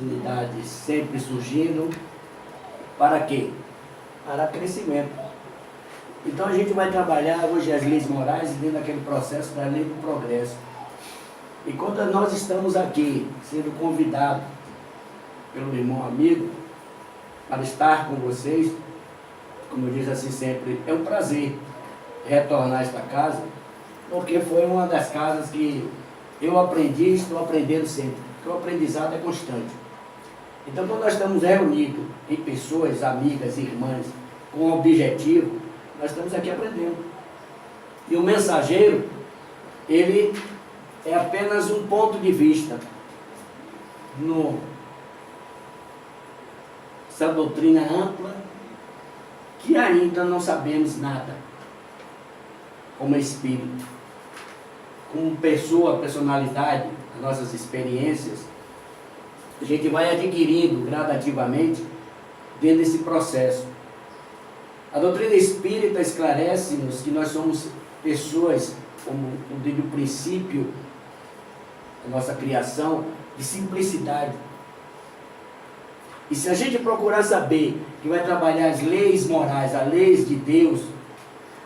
Unidades sempre surgindo. Para quê? Para crescimento. Então a gente vai trabalhar hoje as leis morais dentro daquele processo da lei do progresso. E quando nós estamos aqui, sendo convidados pelo irmão amigo, para estar com vocês, como eu disse assim sempre, é um prazer retornar a esta casa, porque foi uma das casas que eu aprendi e estou aprendendo sempre, porque o aprendizado é constante. Então, quando nós estamos reunidos em pessoas, amigas, irmãs, com um objetivo, nós estamos aqui aprendendo. E o mensageiro, ele é apenas um ponto de vista essa doutrina ampla, que ainda não sabemos nada, como espírito, como pessoa, personalidade, as nossas experiências, a gente vai adquirindo gradativamente dentro desse processo. A doutrina espírita esclarece-nos que nós somos pessoas, como desde o princípio da nossa criação, de simplicidade. E se a gente procurar saber que vai trabalhar as leis morais, as leis de Deus,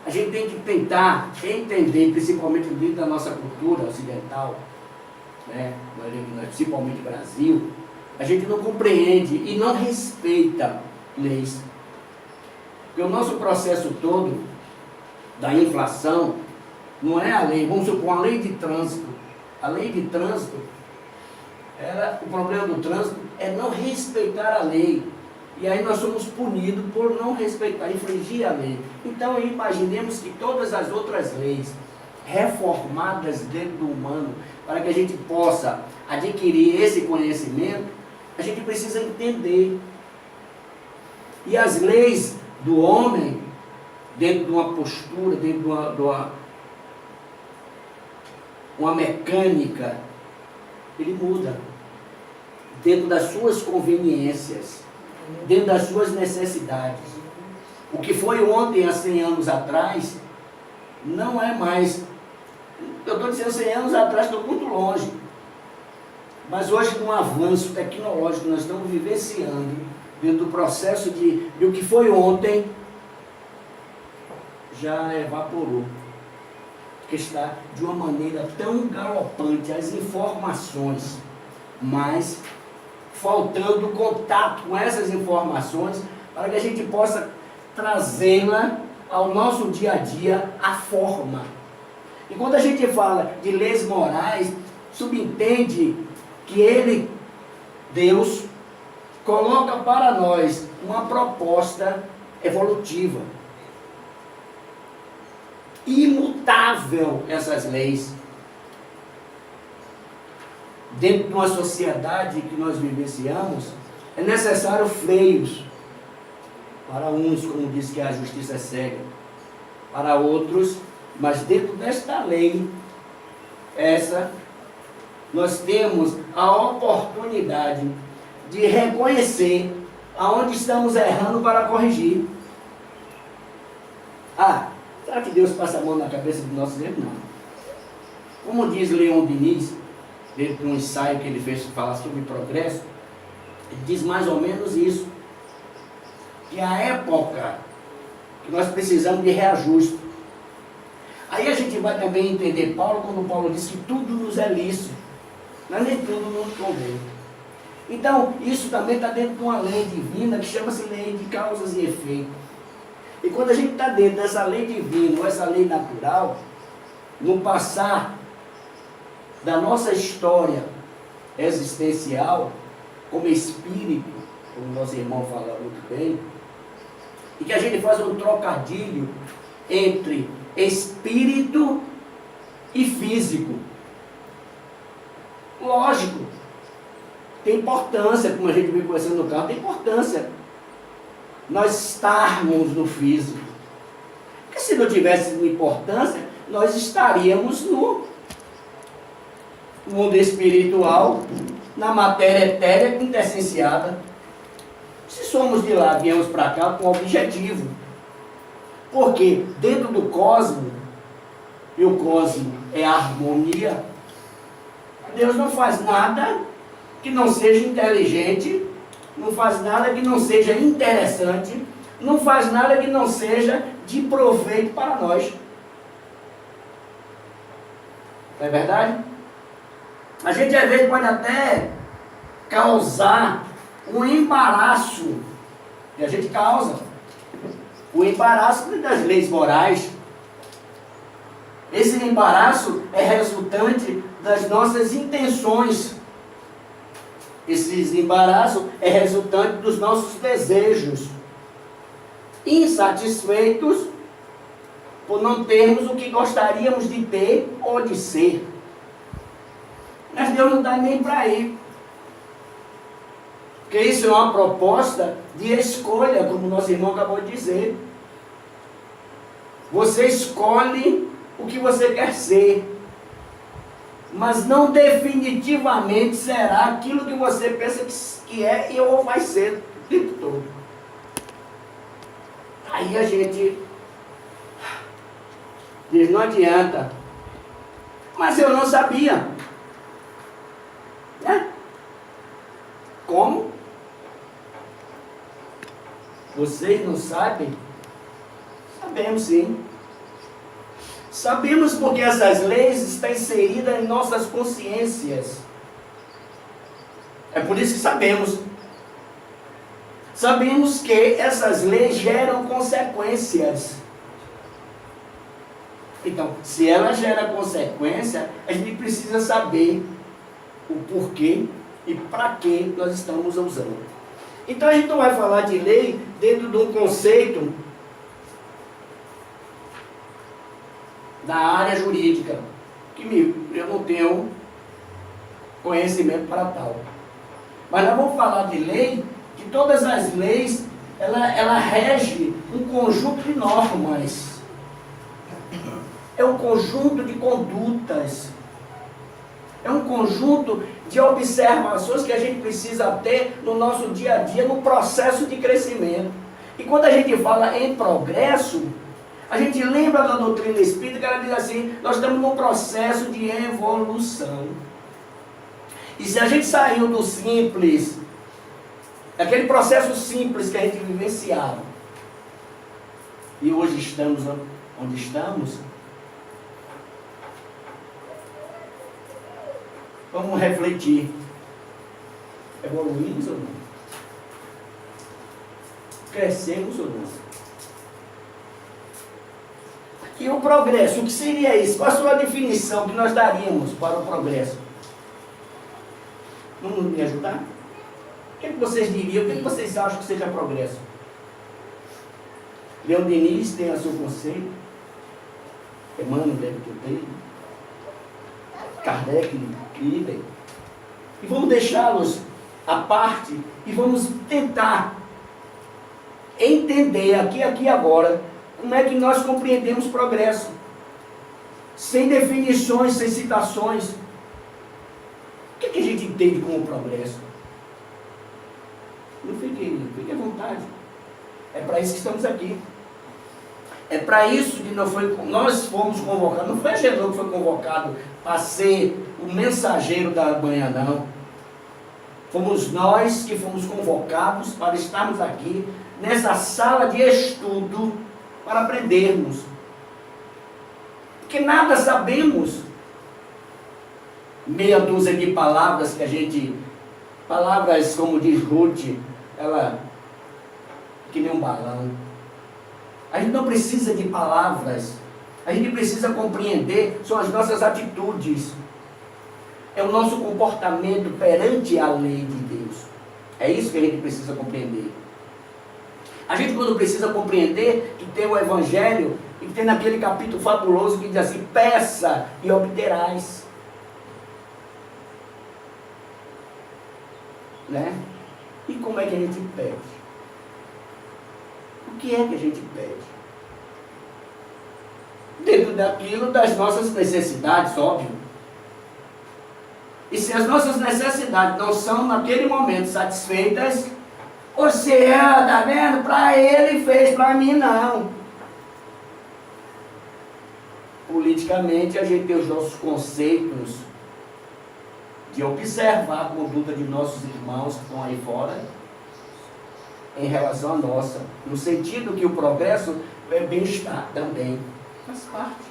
a gente tem que tentar entender, principalmente dentro da nossa cultura ocidental, né? Principalmente Brasil, a gente não compreende e não respeita leis. Porque o nosso processo todo da inflação não é a lei, vamos supor, a lei de trânsito. A lei de trânsito, o problema do trânsito é não respeitar a lei. E aí nós somos punidos por não respeitar, infringir a lei. Então imaginemos que todas as outras leis reformadas dentro do humano, para que a gente possa adquirir esse conhecimento, a gente precisa entender. E as leis do homem, dentro de uma postura, dentro de uma mecânica, ele muda. Dentro das suas conveniências, dentro das suas necessidades. O que foi ontem, há 100 anos atrás, não é mais. Eu estou dizendo 100 anos atrás, estou muito longe. Mas hoje, com um avanço tecnológico, nós estamos vivenciando, dentro do processo de o que foi ontem, já evaporou. Porque está de uma maneira tão galopante as informações, mas faltando contato com essas informações, para que a gente possa trazê-la ao nosso dia a dia, a forma. E quando a gente fala de leis morais, subentende que Ele, Deus, coloca para nós uma proposta evolutiva. Imutável essas leis. Dentro de uma sociedade que nós vivenciamos, é necessário freios. Para uns, como diz que a justiça é cega. Para outros, mas dentro desta lei, nós temos a oportunidade de reconhecer aonde estamos errando para corrigir. Será que Deus passa a mão na cabeça dos nossos erros? Não. Como diz Leon Denis, dentro de um ensaio que ele fez falar sobre progresso, ele diz mais ou menos isso, que a época que nós precisamos de reajuste. Aí a gente vai também entender Paulo, quando Paulo diz que tudo nos é lícito, mas nem tudo nos convém. Então, isso também está dentro de uma lei divina que chama-se lei de causas e efeitos. E quando a gente está dentro dessa lei divina, ou essa lei natural, no passar da nossa história existencial, como espírito, como nosso irmão fala muito bem, e que a gente faz um trocadilho entre espírito e físico. Lógico, tem importância, como a gente vem conversando no carro, tem importância nós estarmos no físico. Porque se não tivesse importância, nós estaríamos no mundo espiritual, na matéria etérea quintessenciada. Se somos de lá, viemos para cá com objetivo. Porque dentro do cosmos, e o cosmos é a harmonia, Deus não faz nada que não seja inteligente, não faz nada que não seja interessante, não faz nada que não seja de proveito para nós. Não é verdade? A gente às vezes pode até causar um embaraço, e a gente causa o embaraço das leis morais. Esse embaraço é resultante das nossas intenções. Esse embaraço é resultante dos nossos desejos, insatisfeitos por não termos o que gostaríamos de ter ou de ser. Mas Deus não dá nem para ir. Porque isso é uma proposta de escolha, como nosso irmão acabou de dizer. Você escolhe o que você quer ser, mas não definitivamente será aquilo que você pensa que é e ou vai ser o tempo todo. Aí a gente diz, não adianta. Mas eu não sabia. Né? Como? Vocês não sabem? Sabemos sim. Sabemos porque essas leis estão inseridas em nossas consciências. É por isso que sabemos. Sabemos que essas leis geram consequências. Então, se ela gera consequência, a gente precisa saber o porquê e para que nós estamos usando. Então a gente não vai falar de lei dentro de um conceito da área jurídica, que eu não tenho conhecimento para tal. Mas nós vamos falar de lei, que todas as leis, ela rege um conjunto de normas. É um conjunto de condutas. É um conjunto de observações que a gente precisa ter no nosso dia a dia, no processo de crescimento. E quando a gente fala em progresso, a gente lembra da doutrina espírita que ela diz assim, nós estamos num processo de evolução. E se a gente saiu do simples, daquele processo simples que a gente vivenciava, e hoje estamos onde estamos, vamos refletir. Evoluímos ou não? Crescemos ou não? E o progresso, o que seria isso? Qual a sua definição que nós daríamos para o progresso? Vamos me ajudar? O que vocês diriam? O que vocês acham que seja progresso? Leon Denis tem o seu conceito. Emmanuel deve ter. Kardec, idem. E vamos deixá-los à parte e vamos tentar entender aqui e agora como é que nós compreendemos progresso. Sem definições, sem citações. O que a gente entende como progresso? Não fique à vontade. É para isso que estamos aqui. É para isso que nós fomos convocados. Não foi a Jesus que foi convocado para ser o mensageiro da manhã, não. Fomos nós que fomos convocados para estarmos aqui nessa sala de estudo para aprendermos. Porque nada sabemos. Meia dúzia de palavras que a gente... Palavras, como diz Ruth, ela... que nem um balão. A gente não precisa de palavras. A gente precisa compreender, são as nossas atitudes. É o nosso comportamento perante a lei de Deus. É isso que a gente precisa compreender. A gente quando precisa compreender que tem o Evangelho, e que tem naquele capítulo fabuloso que diz assim, peça e obterás. Né? E como é que a gente pede? O que é que a gente pede? Dentro daquilo das nossas necessidades, óbvio. E se as nossas necessidades não são naquele momento satisfeitas, você, tá vendo? Para ele fez, para mim não. Politicamente a gente tem os nossos conceitos de observar a conduta de nossos irmãos que estão aí fora em relação à nossa, no sentido que o progresso é bem-estar também, faz parte.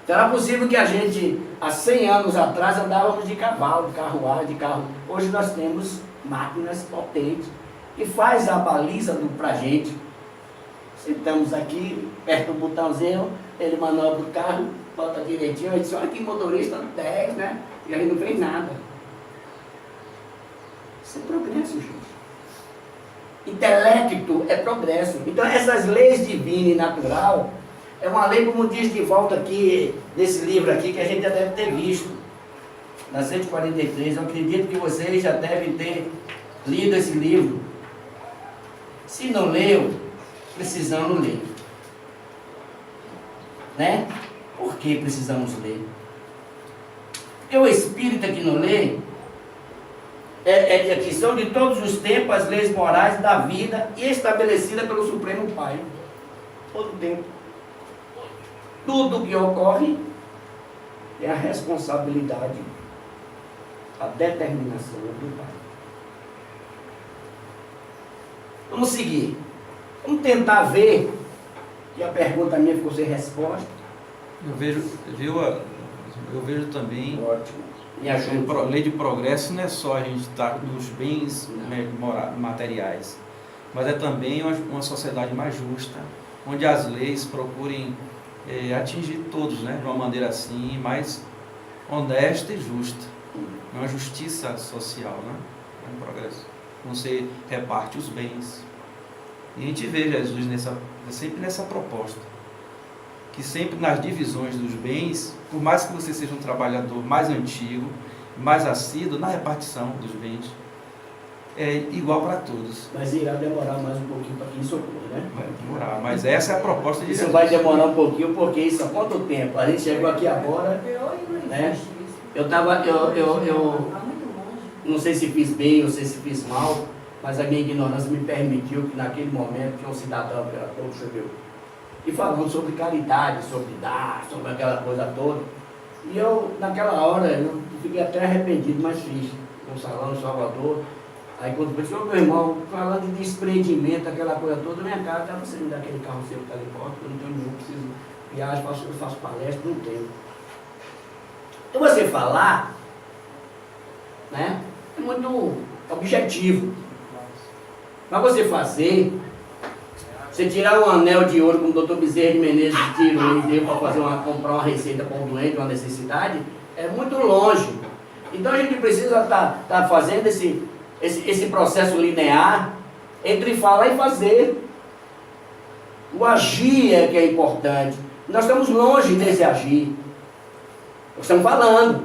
Então era possível que a gente, há 100 anos atrás, andávamos de cavalo, de carruagem, de carro. Hoje nós temos máquinas potentes que faz a baliza para a gente. Sentamos aqui, aperta o botãozinho, ele manobra o carro, bota direitinho, ele diz, olha que motorista 10, né? E aí não fez nada. Isso é progresso, gente. Intelecto é progresso. Então essas leis divina e natural é uma lei, como diz de volta aqui, nesse livro aqui, que a gente já deve ter visto, na 143. Eu acredito que vocês já devem ter lido esse livro. Se não leu, precisamos ler. Né? Por que precisamos ler? Porque o espírita que não lê, que são de todos os tempos as leis morais da vida estabelecida pelo Supremo Pai. Todo tempo. Tudo que ocorre é a responsabilidade, a determinação do Pai. Vamos seguir. Vamos tentar ver, que a pergunta minha ficou sem resposta. Eu vejo também. Ótimo. Me ajuda. Lei de progresso não é só a gente estar nos bens materiais, mas é também uma sociedade mais justa, onde as leis procurem atingir todos, né, de uma maneira assim, mais honesta e justa. Uma justiça social, né? É um progresso. Você reparte os bens. E a gente vê Jesus sempre nessa proposta. Que sempre nas divisões dos bens, por mais que você seja um trabalhador mais antigo, mais assíduo na repartição dos bens, é igual para todos. Mas irá demorar mais um pouquinho para que isso ocorra, né? Vai demorar, mas essa é a proposta de Isso Jesus. vai demorar um pouquinho, porque isso há quanto tempo? A gente chegou aqui agora, né? Eu não sei se fiz bem ou se fiz mal, mas a minha ignorância me permitiu que naquele momento tinha um cidadão que era todo choveu. E falando sobre caridade, sobre dar, sobre aquela coisa toda. E eu, naquela hora, eu fiquei até arrependido, mas fiz. Um salão em Salvador. Aí quando eu disse, meu irmão, falando de desprendimento, aquela coisa toda, minha cara estava saindo daquele carro seu que está ali fora, eu não tenho nenhum, preciso viajar, eu faço palestra, não tenho. Então você falar, né, é muito objetivo. Mas você fazer, você tirar um anel de ouro como o doutor Bezerra de Menezes tirou e deu para comprar uma receita para um doente, uma necessidade, é muito longe. Então a gente precisa estar fazendo esse processo linear entre falar e fazer. O agir é que é importante. Nós estamos longe desse agir. Nós estamos falando.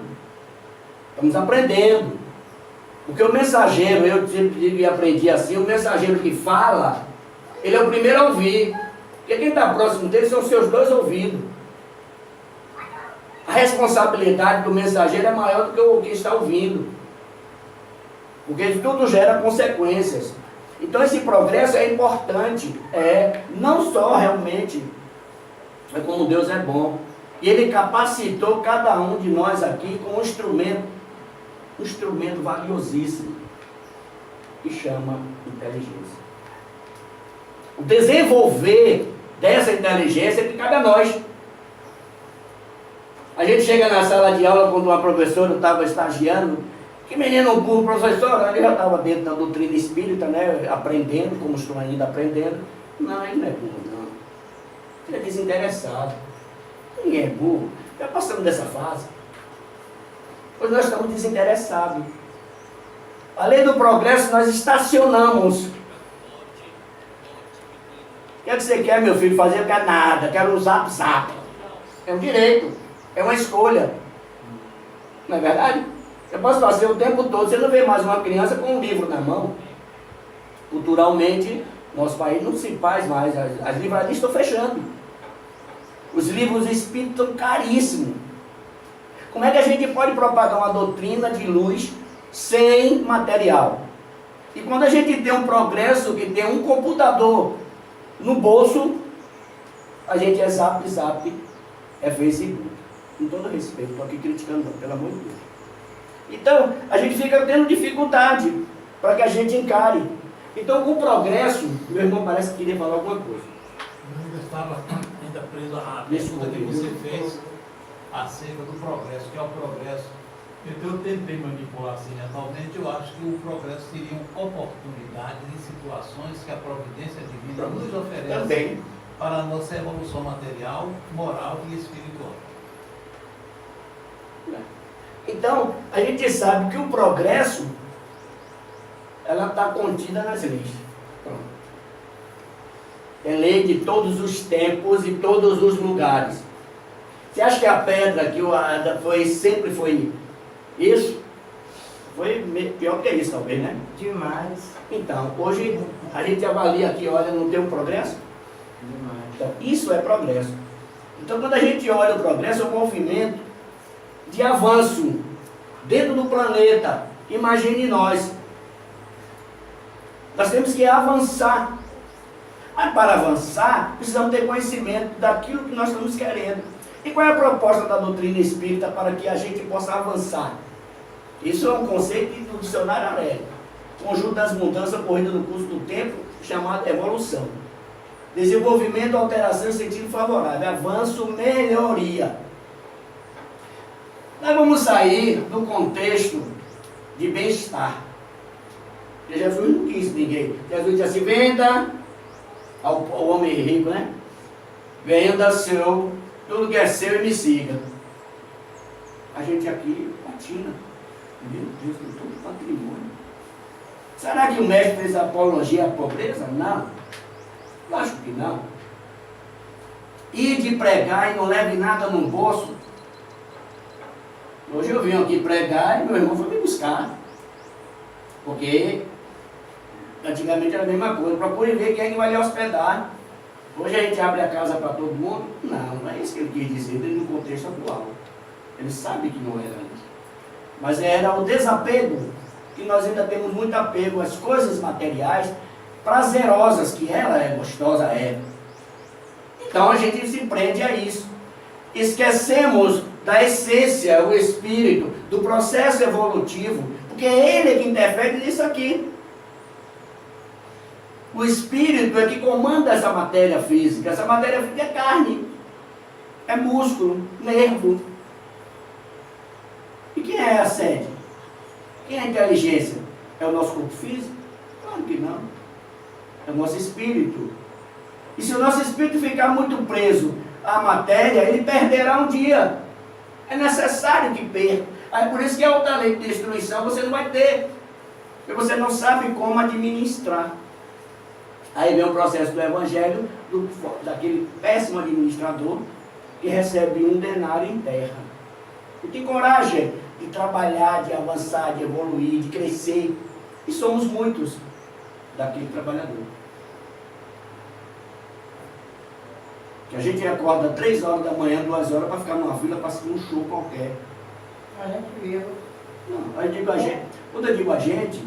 Estamos aprendendo. Porque o mensageiro, eu sempre aprendi assim, o mensageiro que fala, ele é o primeiro a ouvir. Porque quem está próximo dele são os seus dois ouvidos. A responsabilidade do mensageiro é maior do que o que está ouvindo. Porque tudo gera consequências. Então esse progresso é importante. Não só realmente é como Deus é bom. E Ele capacitou cada um de nós aqui com um instrumento valiosíssimo, que chama inteligência. O desenvolver dessa inteligência é que cabe a nós. A gente chega na sala de aula quando uma professora estava estagiando, que menino burro, professor, ele já estava dentro da doutrina espírita, né, aprendendo, como estou ainda aprendendo. Não, ele não é burro, não. Ele é desinteressado. Ninguém é burro. Já passamos dessa fase. Pois nós estamos desinteressados. Além do progresso, nós estacionamos. O que é que você quer, meu filho, fazer? Eu quero nada, quero usar zap. É um direito, é uma escolha. Não é verdade? Eu posso fazer o tempo todo, você não vê mais uma criança com um livro na mão. Culturalmente, nosso país não se faz mais, as livrarias estão fechando. Os livros espíritas estão caríssimos. Como é que a gente pode propagar uma doutrina de luz sem material? E quando a gente tem um progresso, que tem um computador no bolso, a gente é zap, é Facebook. Com todo respeito, estou aqui criticando, não, pelo amor de Deus. Então, a gente fica tendo dificuldade para que a gente encare. Então, o progresso, meu irmão parece que queria falar alguma coisa. Eu ainda estava preso à pergunta que você fez acerca do progresso, que é o progresso. Então, eu tentei manipular assim mentalmente, eu acho que o progresso seria oportunidades e situações que a providência divina nos oferece Também. para a nossa evolução material, moral e espiritual. Então, a gente sabe que o progresso, ela está contida nas leis. Pronto. É lei de todos os tempos e todos os lugares. Você acha que a pedra que o Ada sempre foi isso? Foi pior que isso, talvez, né? Demais. Então, hoje a gente avalia aqui, olha, não tem um progresso? Demais. Então, isso é progresso. Então, quando a gente olha o progresso, é um movimento de avanço dentro do planeta. Imagine nós. Nós temos que avançar. Mas para avançar, precisamos ter conhecimento daquilo que nós estamos querendo. E qual é a proposta da doutrina espírita para que a gente possa avançar? Isso é um conceito do dicionário Aurélio. Conjunto das mudanças ocorridas no curso do tempo, chamado evolução. Desenvolvimento, alteração em sentido favorável. Avanço, melhoria. Nós vamos sair do contexto de bem-estar. Porque Jesus não quis ninguém. Jesus disse assim, venda ao homem rico, né? Venda seu, tudo que é seu e me siga. A gente aqui patina. Meu Deus, tem todo patrimônio. Será que o mestre fez apologia à pobreza? Não. Acho que não. Ir de pregar e não leve nada no bolso. Hoje eu vim aqui pregar e meu irmão foi me buscar. Porque antigamente era a mesma coisa. Procure ver quem é que vai lhe hospedar. Hoje a gente abre a casa para todo mundo. Não, não é isso que ele quis dizer no contexto atual. Ele sabe que não era isso. Mas era o desapego, que nós ainda temos muito apego às coisas materiais, prazerosas, que ela é gostosa, é. Então a gente se prende a isso. Esquecemos da essência, o espírito, do processo evolutivo, porque é ele que interfere nisso aqui. O espírito é que comanda essa matéria física. Essa matéria física é carne, é músculo, nervo. E quem é a sede? Quem é a inteligência? É o nosso corpo físico? Claro que não. É o nosso espírito. E se o nosso espírito ficar muito preso à matéria, ele perderá um dia. É necessário que perca. Aí por isso que a outra lei de destruição você não vai ter. Porque você não sabe como administrar. Aí vem o processo do evangelho, daquele péssimo administrador que recebe um denário em terra. E tem coragem de trabalhar, de avançar, de evoluir, de crescer. E somos muitos daquele trabalhador. Que a gente acorda 3 horas da manhã, 2 horas, para ficar numa fila para assistir um show qualquer. A gente viu. Não, eu digo a gente, quando eu digo a gente,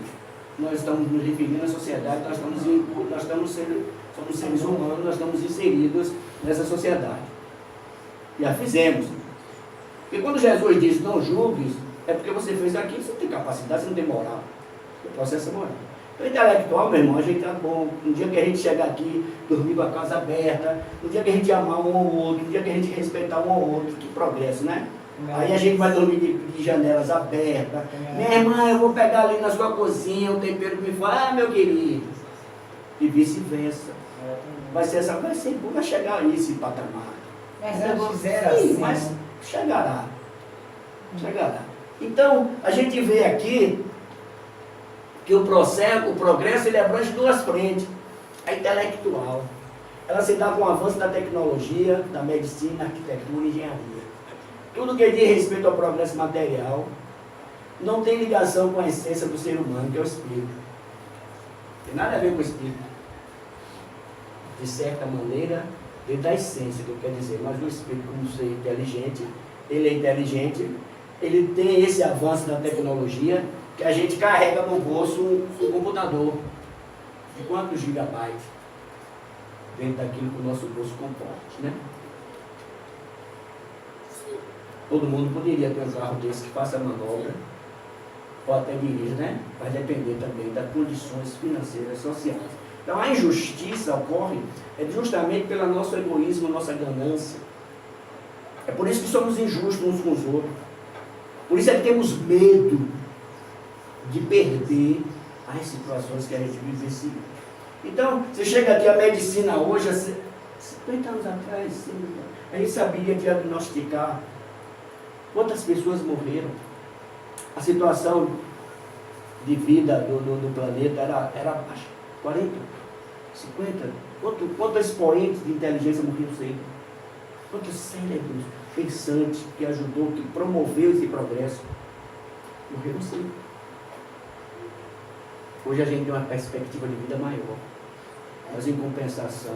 nós estamos nos referindo à sociedade, somos seres humanos, nós estamos inseridos nessa sociedade. Já fizemos. Porque quando Jesus diz não julgues, é porque você fez aquilo, você não tem capacidade, você não tem moral. O processo é moral. Então, intelectual, meu irmão, a gente tá bom. Um dia que a gente chegar aqui, dormir com a casa aberta, um dia que a gente amar um ao outro, um dia que a gente respeitar um ao outro, que progresso, né? Aí a gente vai dormir de janelas abertas. Minha irmã, eu vou pegar ali na sua cozinha o tempero que me fala, meu querido. E vice-versa. Vai ser bom, vai chegar a esse patamar. Mas antes fizeram Sim, assim. mas chegará. Chegará. Então, a gente vê aqui que o progresso, ele abrange 2 frentes. A intelectual. Ela se dá com o avanço da tecnologia, da medicina, arquitetura e engenharia. Tudo que diz respeito ao progresso material não tem ligação com a essência do ser humano, que é o espírito. Não tem nada a ver com o espírito. De certa maneira, ele dá essência, que eu quero dizer, mas o espírito, como ser inteligente, ele é inteligente, ele tem esse avanço da tecnologia, que a gente carrega no bolso um computador de quantos gigabytes dentro daquilo que o nosso bolso comporte, né? Todo mundo poderia ter um carro desse que faça a manobra ou até dirige, né? Vai depender também das condições financeiras e sociais. Então a injustiça ocorre justamente pelo nosso egoísmo, nossa ganância. É por isso que somos injustos uns com os outros. Por isso é que temos medo de perder as situações que a gente vivencia. Então, você chega aqui, a medicina hoje, há 50 anos atrás, a gente sabia diagnosticar quantas pessoas morreram. A situação de vida do planeta era baixa. 40, 50, quantos expoentes de inteligência morreram sem? Quantos cérebros pensantes que ajudou, que promoveu esse progresso? Morreram sem. Hoje a gente tem uma perspectiva de vida maior, mas em compensação,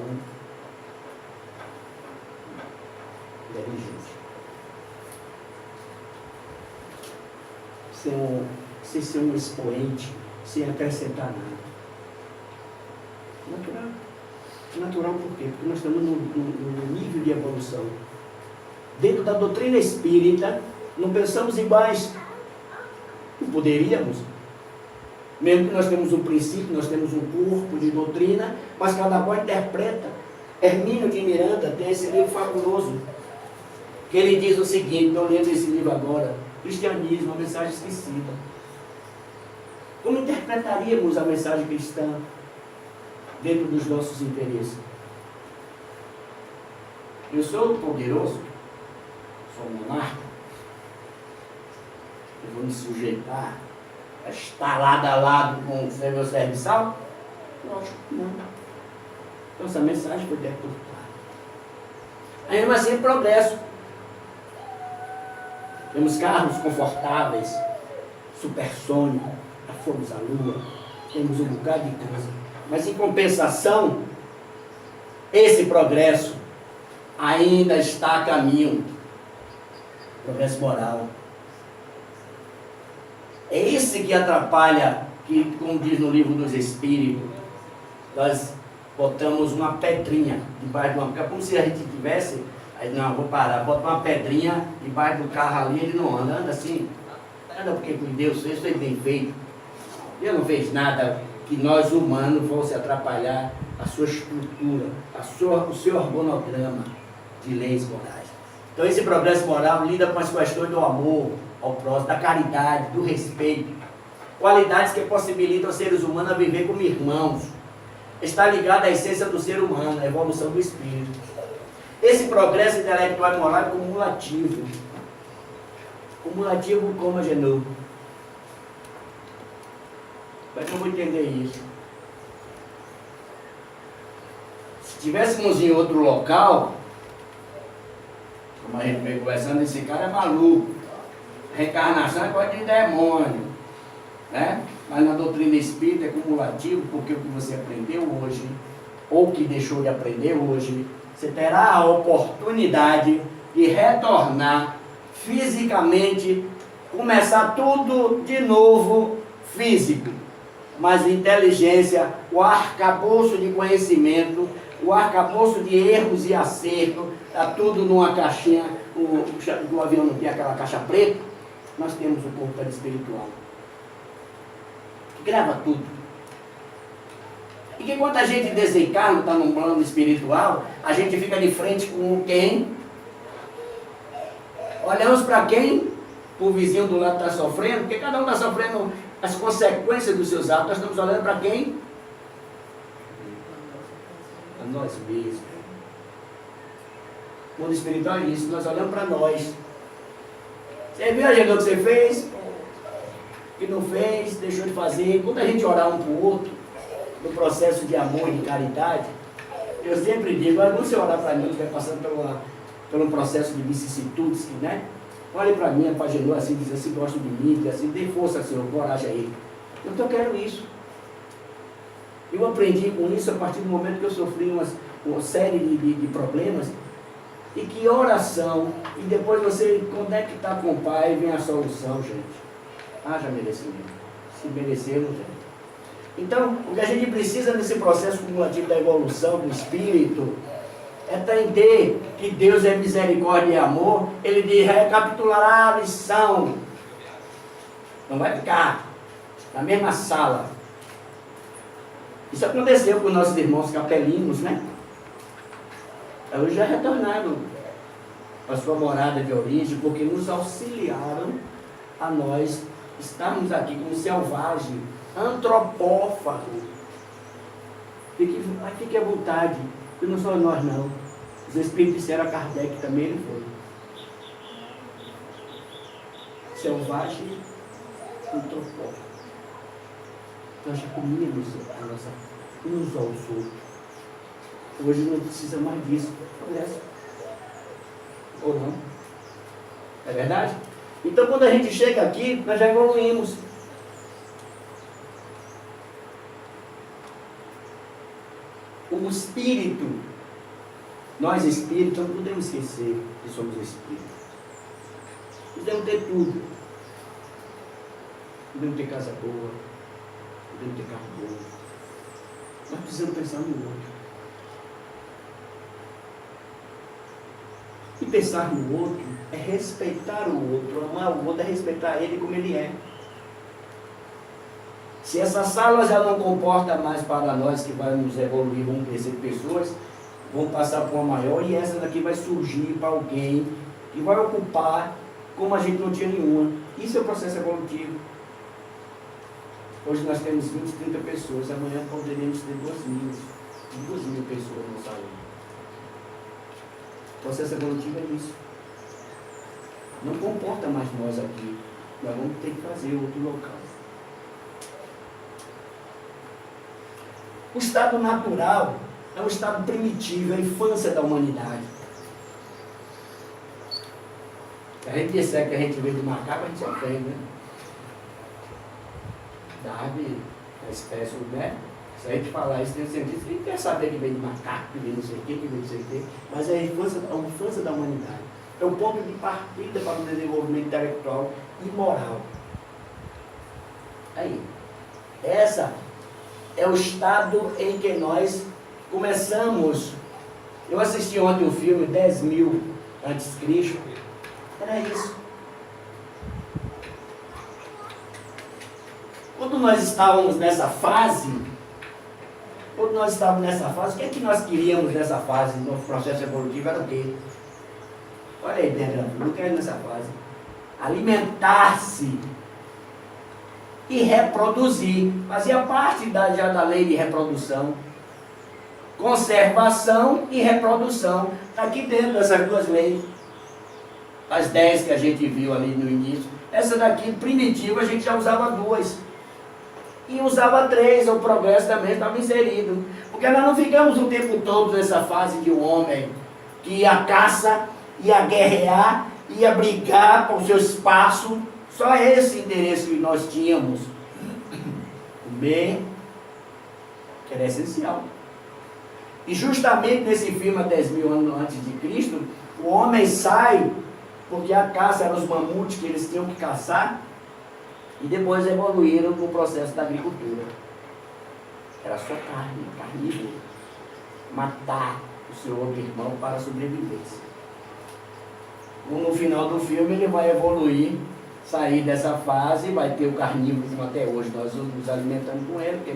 negligência. Sem ser um expoente, sem acrescentar nada. Natural. Natural por quê? Porque nós estamos no nível de evolução. Dentro da doutrina espírita, não pensamos iguais. Não poderíamos. Mesmo que nós temos um princípio, nós temos um corpo de doutrina, mas cada qual interpreta. Hermínio de Miranda tem esse livro fabuloso, que ele diz o seguinte, estou lendo esse livro agora, Cristianismo, a mensagem esquecida. Como interpretaríamos a mensagem cristã dentro dos nossos interesses? Eu sou poderoso, sou monarca, eu vou me sujeitar a estar lado a lado com o meu serviçal? Lógico que não. Então essa mensagem foi deturpada. Ainda assim, progresso. Temos carros confortáveis, supersônicos, já fomos à lua, temos um bocado de coisa. Mas em compensação, esse progresso ainda está a caminho. Progresso moral. É esse que atrapalha, que, como diz no livro dos Espíritos, nós botamos uma pedrinha debaixo de uma... Como se a gente tivesse... Aí, não, vou parar, bota uma pedrinha debaixo do carro ali, ele não anda, anda assim. Anda porque Deus fez, foi bem feito. Deus não fez nada que nós humanos fosse atrapalhar a sua estrutura, o seu organograma de leis morais. Então esse progresso moral lida com as questões do amor ao próximo, da caridade, do respeito. Qualidades que possibilitam os seres humanos a viver como irmãos. Está ligado à essência do ser humano, à evolução do espírito. Esse progresso intelectual e moral é cumulativo. Cumulativo como a Genoa. Como é que eu vou entender isso? Se estivéssemos em outro local, como a gente veio conversando, esse cara é maluco. Reencarnação é coisa de demônio. Né? Mas na doutrina espírita é cumulativo, porque o que você aprendeu hoje, ou o que deixou de aprender hoje, você terá a oportunidade de retornar fisicamente, começar tudo de novo físico. Mas inteligência, o arcabouço de conhecimento, o arcabouço de erros e acertos, está tudo numa caixinha. O avião não tem aquela caixa preta, nós temos o corpo espiritual. Que grava tudo. E que quando a gente desencarna, está num plano espiritual, a gente fica de frente com quem? Olhamos para quem? O vizinho do lado está sofrendo, porque cada um está sofrendo as consequências dos seus atos. Nós estamos olhando para quem? A nós mesmos. O mundo espiritual é isso, nós olhamos para nós. Você viu a agenda que você fez? Que não fez, deixou de fazer. Quando a gente orar um para o outro, no processo de amor e de caridade, eu sempre digo, não você orar para mim, que vai passando por um processo de vicissitudes, né? Olhe para mim, para Genoa, assim, diz assim, gosta de mim, diz assim, dê força, Senhor, coragem a ele. Eu quero isso. Eu aprendi com isso a partir do momento que eu sofri uma série de problemas, e que oração, e depois você conectar com o Pai, vem a solução, gente. Haja merecimento. Se merecemos, gente. Então, o que a gente precisa nesse processo cumulativo da evolução do espírito é entender que Deus é misericórdia e amor. Ele diz, recapitulará a lição. Não vai ficar na mesma sala. Isso aconteceu com nossos irmãos capelinos, né? Eles já retornaram à sua morada de origem, porque nos auxiliaram a nós estarmos aqui como selvagem, antropófago. Fique à vontade, e não só nós não. Os espíritos disseram a Kardec também, ele foi. Selvagem, antropófago. Nós já comíamos uns aos outros. Hoje não precisa mais disso. Ou não? É verdade? Então quando a gente chega aqui, nós já evoluímos. O espírito, nós espíritos, não podemos esquecer que somos espíritos. Podemos ter tudo. Podemos ter casa boa, podemos ter carro bom. Nós precisamos pensar no outro. E pensar no outro é respeitar o outro, amar o outro é respeitar ele como ele é. Se essa sala já não comporta mais para nós que vai nos evoluir, vamos crescer pessoas, vão passar por uma maior e essa daqui vai surgir para alguém que vai ocupar como a gente não tinha nenhuma. Isso é o processo evolutivo. Hoje nós temos 20, 30 pessoas, amanhã poderíamos ter 2.000 pessoas no salão. O processo evolutivo é isso. Não comporta mais nós aqui. Nós vamos ter que fazer outro local. O estado natural é um estado primitivo, é a infância da humanidade. Se a gente disser que a gente veio do macaco, a gente se ofende, né? Darwin, a espécie, né? Se a gente falar isso, tem sentido. Quem quer saber que veio de macaco, que veio não sei o quê, que veio não sei o quê, mas é a infância da humanidade. É o ponto de partida para o desenvolvimento intelectual e moral. Aí, essa é o estado em que nós começamos. Eu assisti ontem um filme, 10.000 antes de Cristo. Era isso. Quando nós estávamos nessa fase, o que é que nós queríamos nessa fase, no processo evolutivo, era o quê? Olha aí, Pedro, não quero nessa fase. Alimentar-se e reproduzir. Fazia parte já da lei de reprodução. Conservação e reprodução. Está aqui dentro dessas duas leis. As 10 que a gente viu ali no início. Essa daqui, primitiva, a gente já usava 2. E usava 3, o progresso também estava inserido. Porque nós não ficamos o tempo todo nessa fase de um homem que ia caça, ia guerrear, ia brigar por seu espaço. Só esse interesse que nós tínhamos. Comer, que era essencial. E justamente nesse filme, há 10.000 anos antes de Cristo, o homem sai, porque a caça eram os mamutes que eles tinham que caçar, e depois evoluíram no processo da agricultura. Era só carne, carnívoro. Matar o seu outro irmão para a sobrevivência. No final do filme ele vai evoluir, sair dessa fase, vai ter o carnívoro como até hoje. Nós nos alimentamos com ele, porque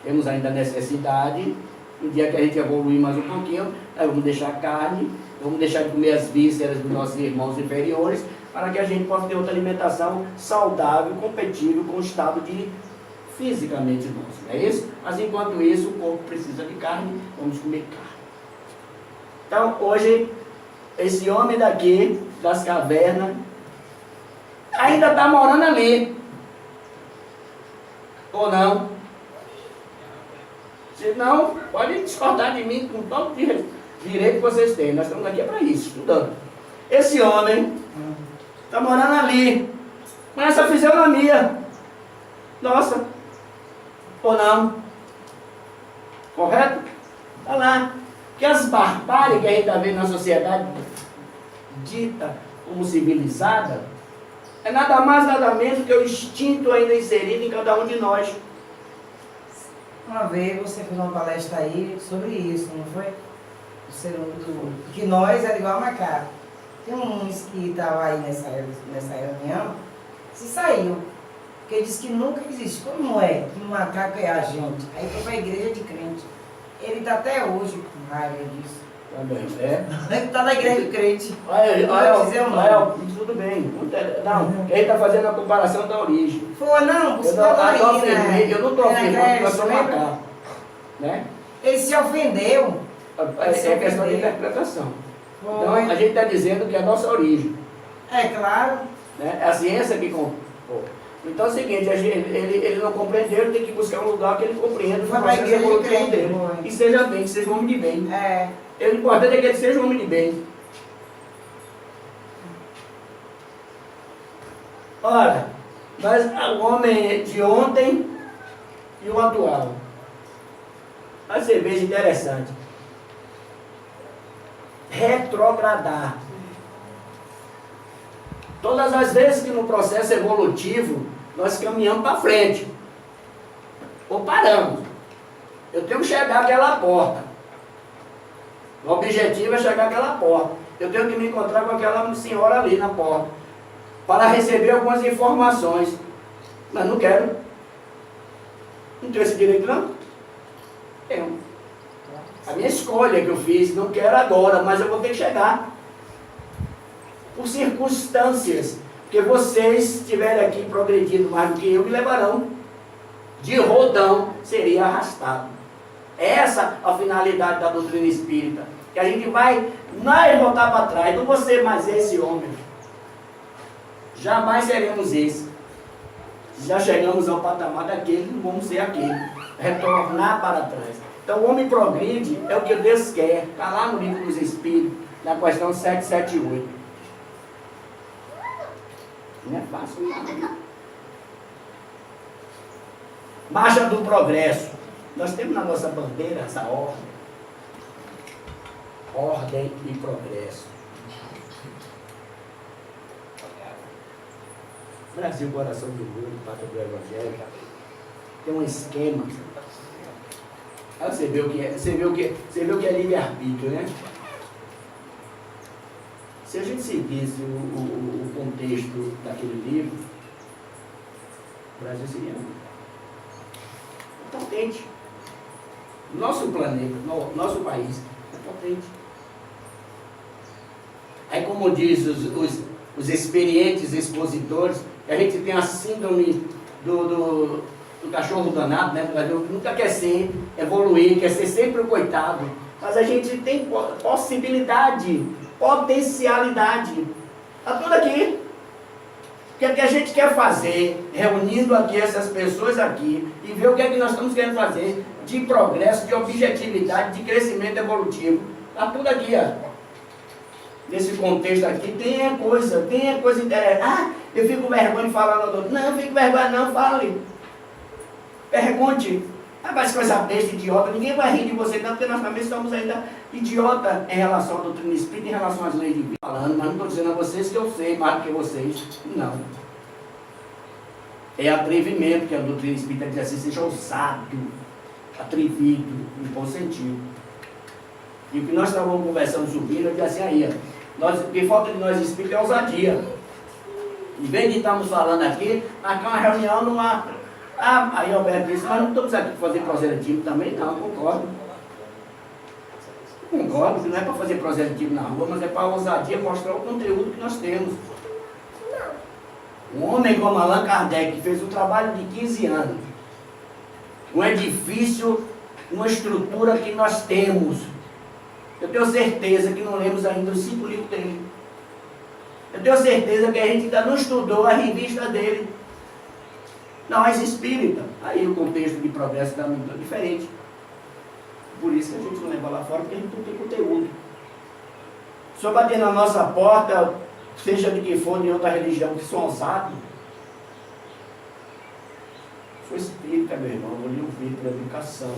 temos ainda necessidade. No dia que a gente evoluir mais um pouquinho, nós vamos deixar carne, vamos deixar de comer as vísceras dos nossos irmãos inferiores, para que a gente possa ter outra alimentação saudável, compatível com o estado de fisicamente nosso. Não é isso? Mas enquanto isso, o corpo precisa de carne, vamos comer carne. Então, hoje, esse homem daqui, das cavernas, ainda está morando ali. Ou não? Se não, pode discordar de mim com todo o direito que vocês têm. Nós estamos aqui para isso, estudando. Esse homem está morando ali, com essa fisionomia. Nossa. Ou não? Correto? Está lá. Porque as barbáries que a gente está vendo na sociedade dita como civilizada, é nada mais, nada menos que o instinto ainda inserido em cada um de nós. Uma vez você fez uma palestra aí sobre isso, não foi? Que nós era igual a macaco. Tem uns que estavam aí nessa reunião, se saiu. Porque diz que nunca existe. Como não é? Que o macaco é a gente. Aí foi para a igreja de crente. Ele está até hoje com raiva disso. Também, é. Ele está na igreja de crente. Olha, Não vai dizer o nome. tudo bem. Não, ele está fazendo a comparação da origem. Foi, não, você Eu não falou aí, afirmei, eu não estou na afirmando que nós Grécia, somos lembra? macaco. Né? Ele se ofendeu. É questão de interpretação. Então, Foi. a gente está dizendo que é a nossa origem. É claro. Né? É a ciência que compõe. Então é o seguinte, ele não compreendeu, ele tem que buscar um lugar que ele compreenda, Foi para a igreja de crente. dele. Foi. E seja bem, que seja um homem de bem. É. O importante é que ele seja um homem de bem. Ora, o homem de ontem e o atual. Aí você veja interessante. Retrogradar. Todas as vezes que no processo evolutivo nós caminhamos para frente, ou paramos, eu tenho que chegar àquela porta. O objetivo é chegar àquela porta. Eu tenho que me encontrar com aquela senhora ali na porta, para receber algumas informações. Mas não quero. Não tenho esse direito, não? Tenho. A minha escolha que eu fiz, não quero agora, mas eu vou ter que chegar. Por circunstâncias, porque vocês estiverem aqui progredindo mais do que eu, me levarão de rodão, seria arrastado. Essa é a finalidade da doutrina espírita, que a gente vai voltar para trás, não vou ser mais esse homem, jamais seremos esse. Já chegamos ao patamar daquele, não vamos ser aquele, retornar para trás. Então o homem progride, é o que Deus quer, está lá no livro dos Espíritos, na questão 778. Não é fácil não. Marcha do progresso. Nós temos na nossa bandeira essa ordem. Ordem e progresso. Brasil, coração do mundo, pátria do Evangelho. Tem um esquema. Aí você vê o que é, você vê o que é livre-arbítrio, né? Se a gente seguisse o contexto daquele livro, o Brasil seria potente. Nosso planeta, nosso país é potente. Aí, como diz os experientes expositores, a gente tem a síndrome do cachorro danado, né? Nunca quer ser, evoluir, quer ser sempre o coitado. Mas a gente tem possibilidade, potencialidade. Está tudo aqui. O que é que a gente quer fazer, reunindo aqui essas pessoas aqui, e ver o que é que nós estamos querendo fazer de progresso, de objetividade, de crescimento evolutivo. Está tudo aqui, ó. Nesse contexto aqui, tem coisa interessante. Ah, eu fico com vergonha de falar no outro. Não, fico com vergonha não, fale. Pergunte. Ah, mas coisa besta, idiota, ninguém vai rir de você, não, porque nós também somos ainda idiota em relação à doutrina espírita, em relação às leis divinas. Falando, mas não estou dizendo a vocês que eu sei mais do que vocês. Não. É atrevimento que a doutrina espírita diz assim, seja ousado, atrevido, em bom sentido. E o que nós estávamos conversando subindo, eu disse assim, aí, ó, o que falta de nós espíritos é ousadia. Em vez de estarmos falando aqui, marcar uma reunião numa... Ah, aí Alberto disse, mas não estamos aqui para fazer proselitismo também, não, concordo. Concordo que não é para fazer proselitismo na rua, mas é para a ousadia mostrar o conteúdo que nós temos. Um homem como Allan Kardec, que fez um trabalho de 15 anos, um edifício, uma estrutura que nós temos. Eu tenho certeza que não lemos ainda os 5 livros dele. Eu tenho certeza que a gente ainda não estudou a revista dele. Nós espírita. Aí o contexto de progresso está muito diferente. Por isso que a gente não leva lá fora, porque a gente não tem conteúdo. Se eu bater na nossa porta, seja de que for, de outra religião, que sou ousado, sou espírita, meu irmão, eu li um vídeo da educação.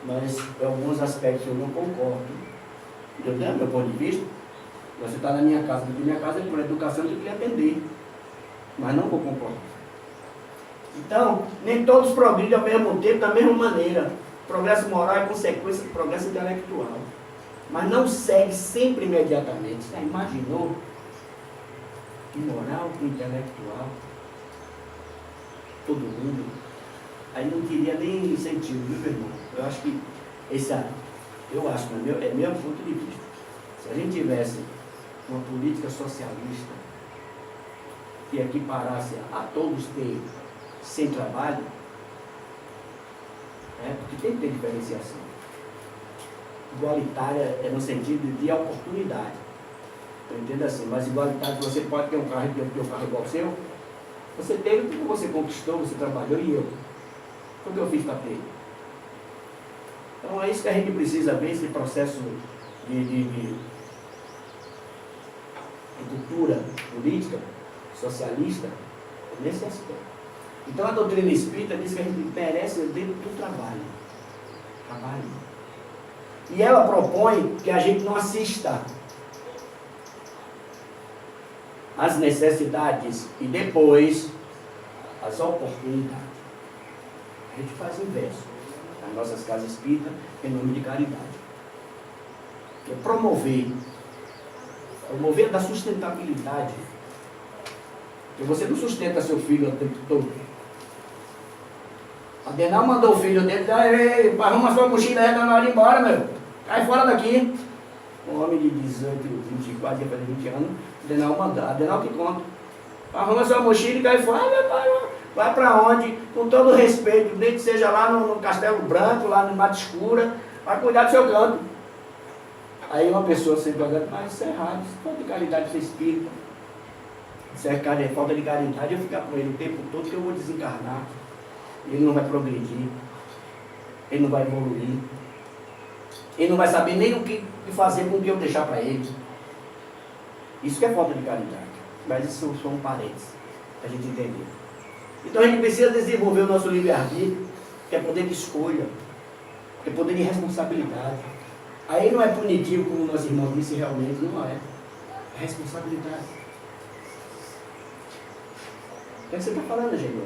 Mas em alguns aspectos eu não concordo. Eu tenho meu ponto de vista. Você está na minha casa, porque minha casa é por educação, eu tenho que lhe atender. Mas não vou concordar. Então, nem todos progridem ao mesmo tempo, da mesma maneira. Progresso moral é consequência do progresso intelectual. Mas não segue sempre imediatamente. Você já imaginou? Moral com intelectual. todo mundo, aí não teria nem sentido, viu, meu irmão? Eu acho que é meu ponto de vista. Se a gente tivesse uma política socialista que equiparasse a todos ter sem trabalho, porque tem que ter diferenciação. Igualitária é no sentido de oportunidade. Eu entendo assim, mas igualitário que você pode ter um carro e ter um carro igual ao seu, você teve porque você conquistou, você trabalhou e eu. O que eu fiz para ter? Então é isso que a gente precisa ver, esse processo de cultura política, socialista, nesse aspecto. Então a doutrina espírita diz que a gente merece dentro do trabalho. E ela propõe que a gente não assista às necessidades e depois às oportunidades. A gente faz o inverso. Nas nossas casas espíritas, em nome de caridade. Que é promover da sustentabilidade. Porque você não sustenta seu filho o tempo todo. A Denal mandou o filho dele, arruma sua mochila aí, tá na hora de ir embora, meu. Cai fora daqui. Um homem de 18, 20, quase ia fazer 20 anos, a Denal que conta. Arruma sua mochila e cai fora, meu pai. Vai para onde? Com todo respeito, nem que seja lá no Castelo Branco, lá no Mato Escura, vai cuidar do seu canto. Aí uma pessoa sempre olhando, mas isso é errado, isso é falta de caridade ser espírita. Isso é falta de caridade, eu ficar com ele o tempo todo que eu vou desencarnar. Ele não vai progredir, ele não vai evoluir, ele não vai saber nem o que fazer com o que eu deixar para ele. Isso que é falta de caridade, mas isso são parentes, para a gente entender. Então a gente precisa desenvolver o nosso livre-arbítrio, que é poder de escolha, que é poder de responsabilidade. Aí não é punitivo, como o nosso irmão disse, realmente não é. É responsabilidade. O que você está falando, Genô?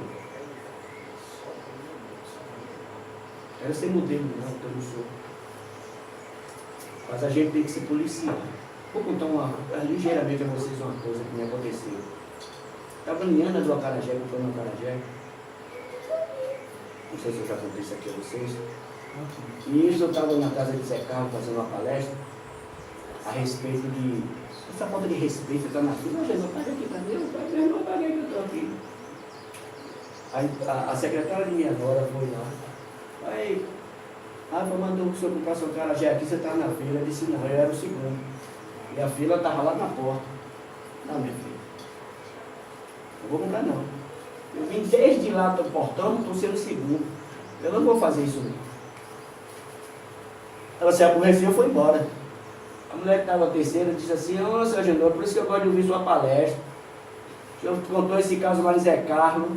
Quero ser modelo, não, que eu não sou. Mas a gente tem que se policiar. Vou contar ligeiramente a vocês uma coisa que me aconteceu. Estava em Ana do Acarajé, comprando um acarajé. Não sei se eu já contei isso aqui a vocês. E isso eu estava na casa de Zé Carlos fazendo uma palestra a respeito de essa falta de respeito. Está na fila, não, Jesus, paga aqui para mim, não paguei que eu estou aqui. Aí a secretária de minha nora foi lá. Aí, mandou que o senhor comprasse um acarajé aqui, você estava na fila. Eu disse, não, eu era o segundo. E a fila estava lá na porta. Não, minha filha, não vou comprar não. Eu vim desde lá do portão, estou sendo o segundo. Eu não vou fazer isso não. Ela se aborreceu e foi embora. A mulher que estava terceira disse assim, ô, seu Genô, por isso que eu gosto de ouvir sua palestra. O senhor contou esse caso lá em Zé Carlos.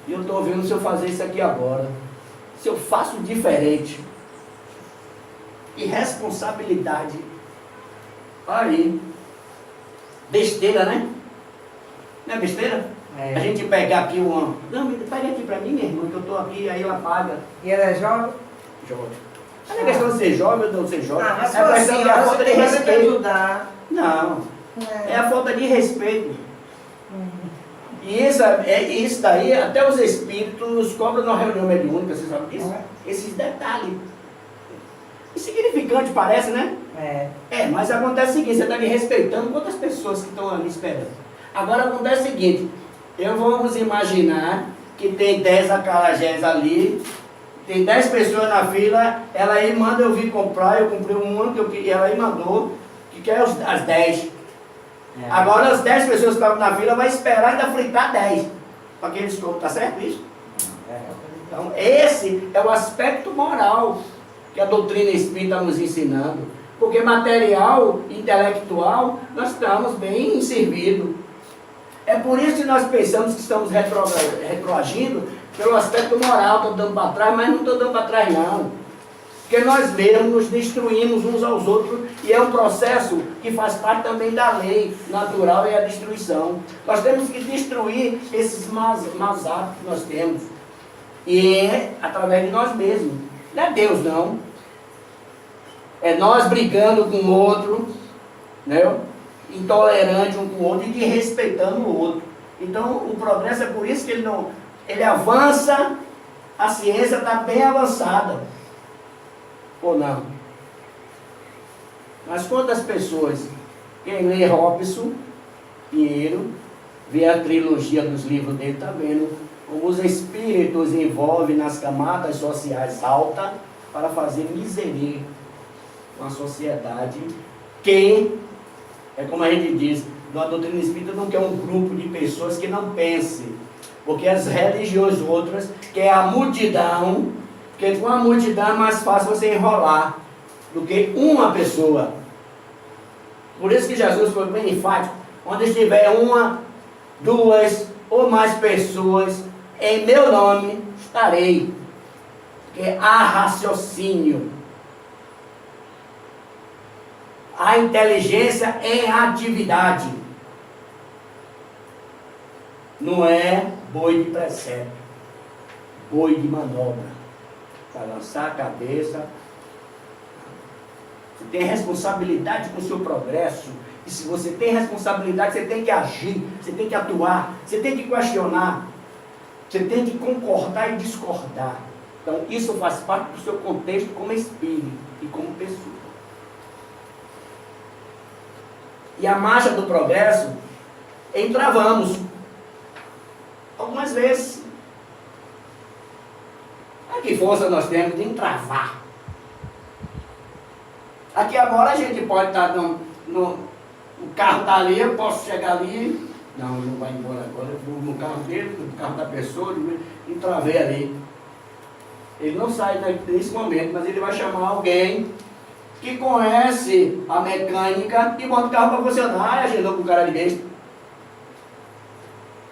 E eu estou vendo o senhor fazer isso aqui agora. Se eu faço diferente. Irresponsabilidade. Aí. Besteira, né? Não é besteira? É. A gente pegar aqui uma... Não, pega aqui pra mim, minha irmã, que eu estou aqui, aí ela paga. E ela é jovem? Jovem. Não é questão de ser jovem ou não ser jovem. Mas é a questão assim, de a falta de você tem que respeito. ajudar. Não. É a falta de respeito. E isso daí, até os espíritos cobram na reunião mediúnica, você sabe disso? Esses detalhes. Insignificante parece, né? Mas acontece o seguinte, você está me respeitando quantas pessoas que estão ali esperando. Agora acontece o seguinte, vamos imaginar que tem 10 acarajés ali, tem 10 pessoas na fila, ela aí manda eu vir comprar, eu comprei um que ela aí mandou, que quer as 10. Agora as 10 pessoas que estavam na fila vai esperar ainda fritar 10. Para que eles comam, tá certo isso? Então esse é o aspecto moral que a doutrina espírita está nos ensinando. Porque material, intelectual, nós estamos bem servidos. É por isso que nós pensamos que estamos retroagindo pelo aspecto moral, estou dando para trás, mas não estou dando para trás não. Porque nós mesmos nos destruímos uns aos outros e é um processo que faz parte também da lei natural e a destruição. Nós temos que destruir esses maus hábitos que nós temos. E é através de nós mesmos. Não é Deus não. É nós brigando com o outro, né? Intolerante um com o outro e desrespeitando o outro. Então o progresso é por isso que ele ele avança, a ciência está bem avançada. Ou não? Mas quantas pessoas, quem lê Robson Pinheiro, vê a trilogia dos livros dele, está vendo como os espíritos envolvem nas camadas sociais altas para fazer miséria com a sociedade que, é como a gente diz, na doutrina espírita não quer um grupo de pessoas que não pensem, porque as religiões outras quer a multidão, porque com a multidão é mais fácil você enrolar do que uma pessoa. Por isso que Jesus foi bem enfático, onde estiver uma, duas ou mais pessoas, em meu nome estarei, porque há raciocínio, há inteligência em atividade, não é boi de preceito, boi de manobra, para lançar a cabeça. Você tem responsabilidade com o seu progresso, e se você tem responsabilidade, você tem que agir, você tem que atuar, você tem que questionar, você tem que concordar e discordar. Então isso faz parte do seu contexto como espírito e como pessoa. E a marcha do progresso, entravamos algumas vezes. Que força nós temos de entravar? Aqui agora a gente pode estar o carro está ali, eu posso chegar ali. Não, ele não vai embora agora, eu vou no carro dele, no carro da pessoa, entravei ali. Ele não sai nesse momento, mas ele vai chamar alguém que conhece a mecânica e bota o carro para funcionar e agendou com o cara de besta.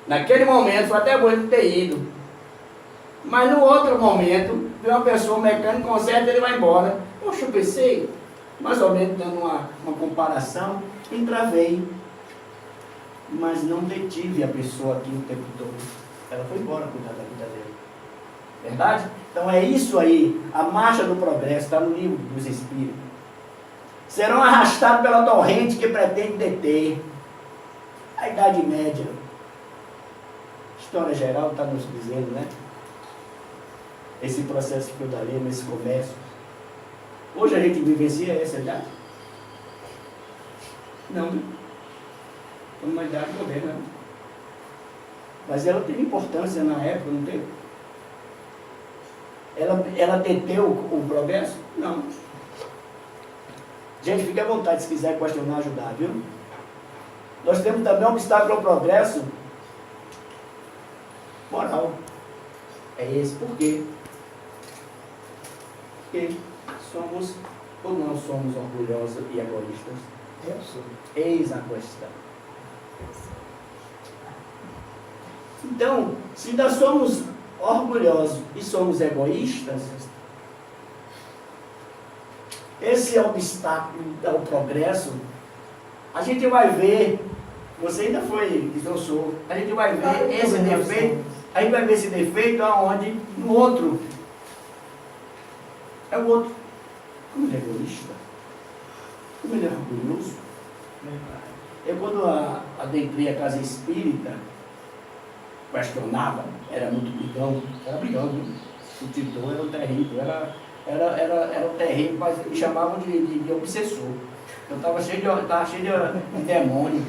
Naquele momento foi até bom ele ter ido. Mas no outro momento, vem uma pessoa mecânica, conserta e ele vai embora. Poxa, eu pensei, mais ou menos dando uma comparação, entravei. Mas não detive a pessoa aqui o tempo todo. Ela foi embora cuidar da vida dele. Verdade? Então é isso aí. A marcha do progresso está no livro dos Espíritos. Serão arrastados pela torrente que pretende deter. A Idade Média. História geral está nos dizendo, né? Esse processo feudalismo, esse comércio. Hoje a gente vivencia essa idade? Não, né? Estamos na idade moderna. Né? Mas ela teve importância na época, não teve? Ela deteu o progresso? Não. Gente, fique à vontade se quiser questionar, ajudar, viu? Nós temos também um obstáculo ao progresso moral. É esse. Por quê? Porque somos ou não somos orgulhosos e egoístas? Eu sou. Eis a questão. Então, se nós somos orgulhosos e somos egoístas, esse obstáculo ao progresso, a gente vai ver, você ainda foi, eu sou, a gente vai ver esse defeito, a gente vai ver esse defeito aonde? No outro. É o outro. Como ele é egoísta, como ele é orgulhoso. Eu quando adentrei a casa espírita, questionava, era muito brigão, viu? O Titão era um terrível, era um terrível, mas me chamavam de obsessor. Eu estava cheio de demônio.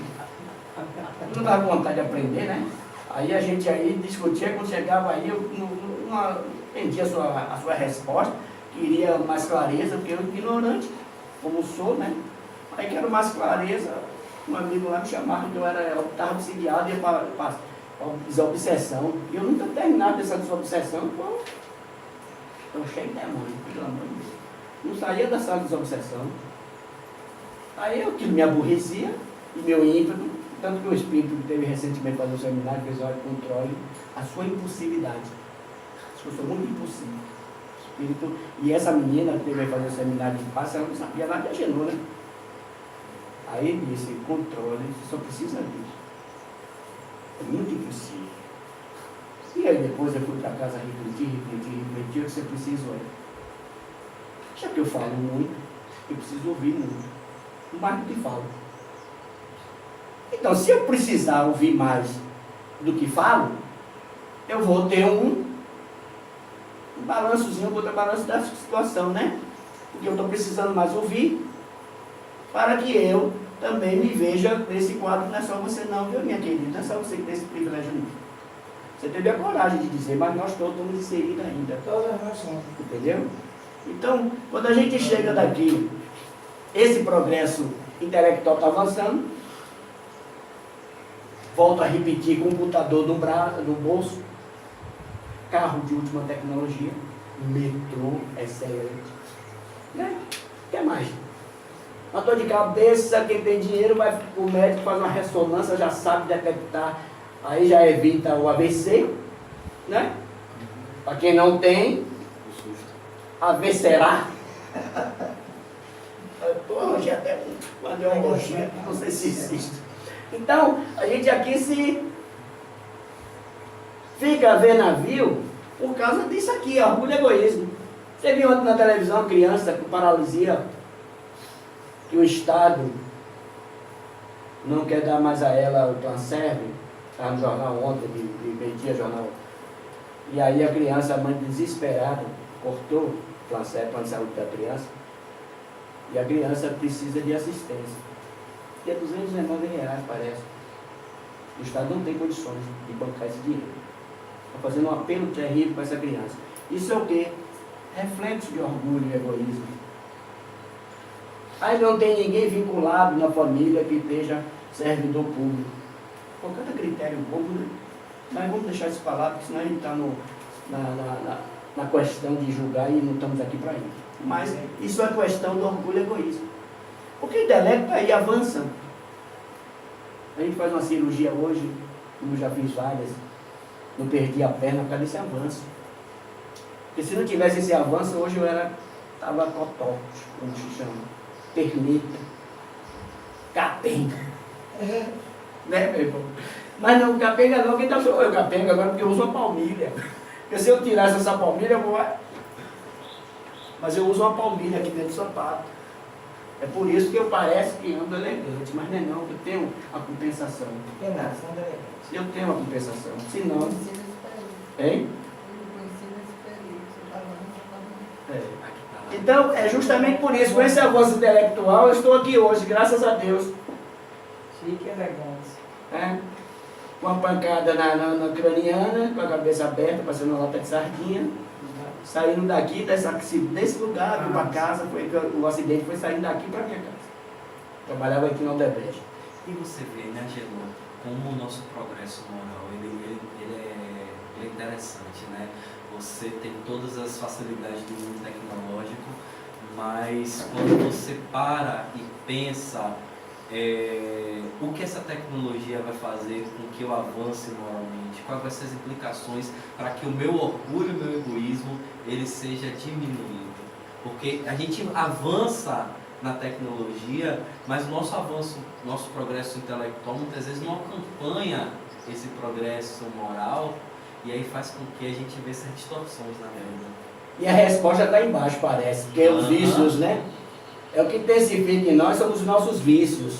Eu não estava com vontade de aprender, né? Aí a gente aí discutia, quando chegava aí, eu não entendia a sua resposta, queria mais clareza, porque eu ignorante, como sou, né? Aí quero mais clareza, um amigo lá me chamava que eu estava obsidiado e ia para desobsessão. E eu nunca terminava dessa desobsessão, pô. Estou cheio de demônio, pelo amor de Deus. Não saía da sala de desobsessão. Aí eu que me aborrecia, e meu ímpeto, tanto que o espírito que teve recentemente fazer um seminário, fez hora de controle, a sua impulsividade. Eu sou muito impulsivo. Espírito, e essa menina que teve que fazer o seminário de paz, ela não sabia nada de Agenor, né? Aí ele disse, controle, você só precisa disso. É muito impossível. E aí depois eu fui para casa refletir, o que você precisa é. Já que eu falo muito, eu preciso ouvir muito. Mais do que falo. Então, se eu precisar ouvir mais do que falo, eu vou ter um balançozinho, um contrabalanço da situação, né? Porque eu estou precisando mais ouvir para que eu também me veja nesse quadro. Não é só você não, viu, minha querida? Não é só você que tem esse privilégio não. Você teve a coragem de dizer, mas nós todos estamos inseridos ainda. Todas nós somos. Entendeu? Então, quando a gente chega daqui, esse progresso intelectual está avançando, volto a repetir, computador no bolso, carro de última tecnologia, metrô excelente. Né? O que mais? Uma dor de cabeça, quem tem dinheiro, vai o médico faz uma ressonância, já sabe detectar, aí já evita o AVC, né? Para quem não tem, AVCerá. Hoje até uma neurologia, não sei se existe. Então, a gente aqui se fica a ver navio por causa disso aqui, orgulho e egoísmo. Você viu ontem na televisão uma criança com paralisia, que o Estado não quer dar mais a ela o Planserve, estava no jornal ontem, de meio-dia jornal. E aí a criança, a mãe desesperada, cortou o Planserve, plano de saúde da criança, e a criança precisa de assistência. Que é R$219, parece. O Estado não tem condições de bancar esse dinheiro. Está fazendo um apelo terrível para essa criança. Isso é o quê? Reflexo de orgulho e egoísmo. Aí não tem ninguém vinculado na família que esteja servidor público. Por cada critério bobo, né? Mas vamos deixar isso falar, porque senão a gente está na questão de julgar e não estamos aqui para isso. Mas isso é questão do orgulho e egoísmo. Porque o intelecto aí avança. A gente faz uma cirurgia hoje, como já fiz várias, não perdi a perna por causa desse avanço. Porque se não tivesse esse avanço, hoje eu estava cotó, como se chama, perneta, capenga. Né, meu irmão? Mas não, capenga não, quem está sou eu capenga agora, porque eu uso uma palmilha. Porque se eu tirasse essa palmilha, eu vou... Mas eu uso uma palmilha aqui dentro do sapato. É por isso que eu pareço que ando elegante, mas não é não, eu tenho a compensação. Que nada, são elegante. Eu tenho a compensação, senão... Hein? Então, é justamente por isso, com esse avanço intelectual, eu estou aqui hoje, graças a Deus. Chique e elegante. É? Com uma pancada na craniana, com a cabeça aberta, passando uma lata de sardinha. Saindo daqui, desse lugar, para casa, o acidente foi saindo daqui para minha casa. Trabalhava aqui no Odebrecht. E você vê, né, Agenor, como o nosso progresso moral, ele é interessante, né? Você tem todas as facilidades do mundo tecnológico, mas quando você para e pensa o que essa tecnologia vai fazer com que eu avance moralmente, quais vão ser as implicações para que o meu orgulho, o meu egoísmo, ele seja diminuído. Porque a gente avança na tecnologia, mas o nosso avanço, nosso progresso intelectual muitas vezes não acompanha esse progresso moral, e aí faz com que a gente veja essas distorções na vida. E a resposta está embaixo, parece, que é os vícios, né? É o que intensifica em nós, são os nossos vícios.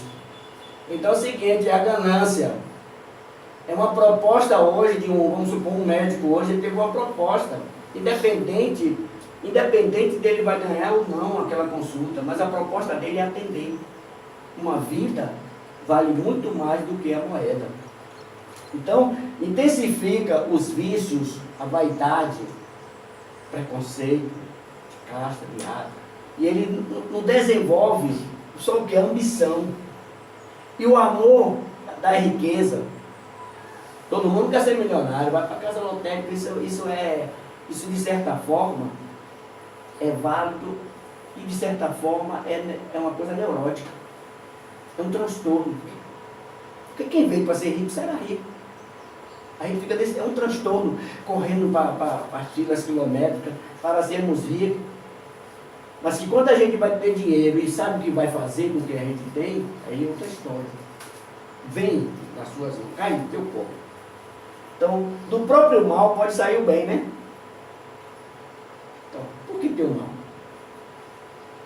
Então é o seguinte, é a ganância. É uma proposta hoje vamos supor, um médico hoje, ele teve uma proposta, independente dele vai ganhar ou não aquela consulta, mas a proposta dele é atender. Uma vida vale muito mais do que a moeda. Então, intensifica os vícios, a vaidade, preconceito, de casta, de raça. E ele não desenvolve só o que? A ambição. E o amor da riqueza. Todo mundo quer ser milionário, vai para a casa lotérica, isso de certa forma é válido e de certa forma é uma coisa neurótica. É um transtorno. Porque quem veio para ser rico será rico. Aí fica é um transtorno, correndo para filas quilométricas para sermos ricos. Mas que quando a gente vai ter dinheiro e sabe o que vai fazer com o que a gente tem, aí é outra história. Vem nas suas mãos, cai no teu corpo. Então, do próprio mal pode sair o bem, né? Então, por que ter o mal?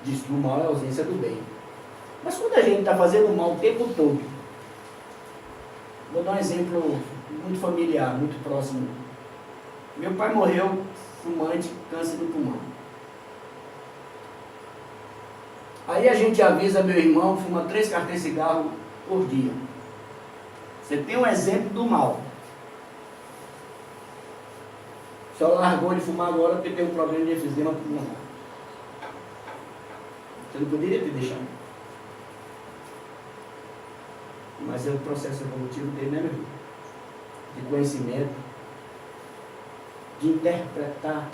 Diz que o mal é a ausência do bem. Mas quando a gente está fazendo o mal o tempo todo, vou dar um exemplo muito familiar, muito próximo Meu pai morreu fumante, câncer do pulmão. Aí a gente avisa meu irmão, fuma 3 carteiras de cigarro por dia. Você tem um exemplo do mal. Só largou de fumar agora porque tem um problema de efizema pulmonar. Você não poderia ter deixado. Mas é o processo evolutivo dele, né, meu irmão? De conhecimento, de interpretar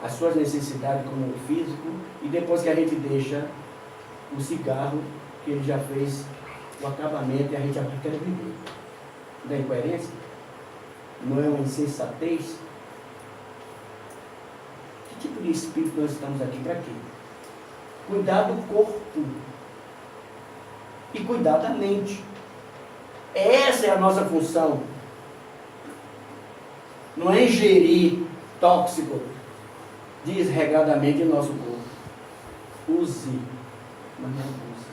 as suas necessidades como físico, e depois que a gente deixa o cigarro, que ele já fez o acabamento e a gente já quer viver. Não é incoerência? Não é uma insensatez? Que tipo de espírito nós estamos aqui para quê? Cuidar do corpo e cuidar da mente. Essa é a nossa função. Não é ingerir tóxico desregadamente em nosso corpo. Use, mas não abuse.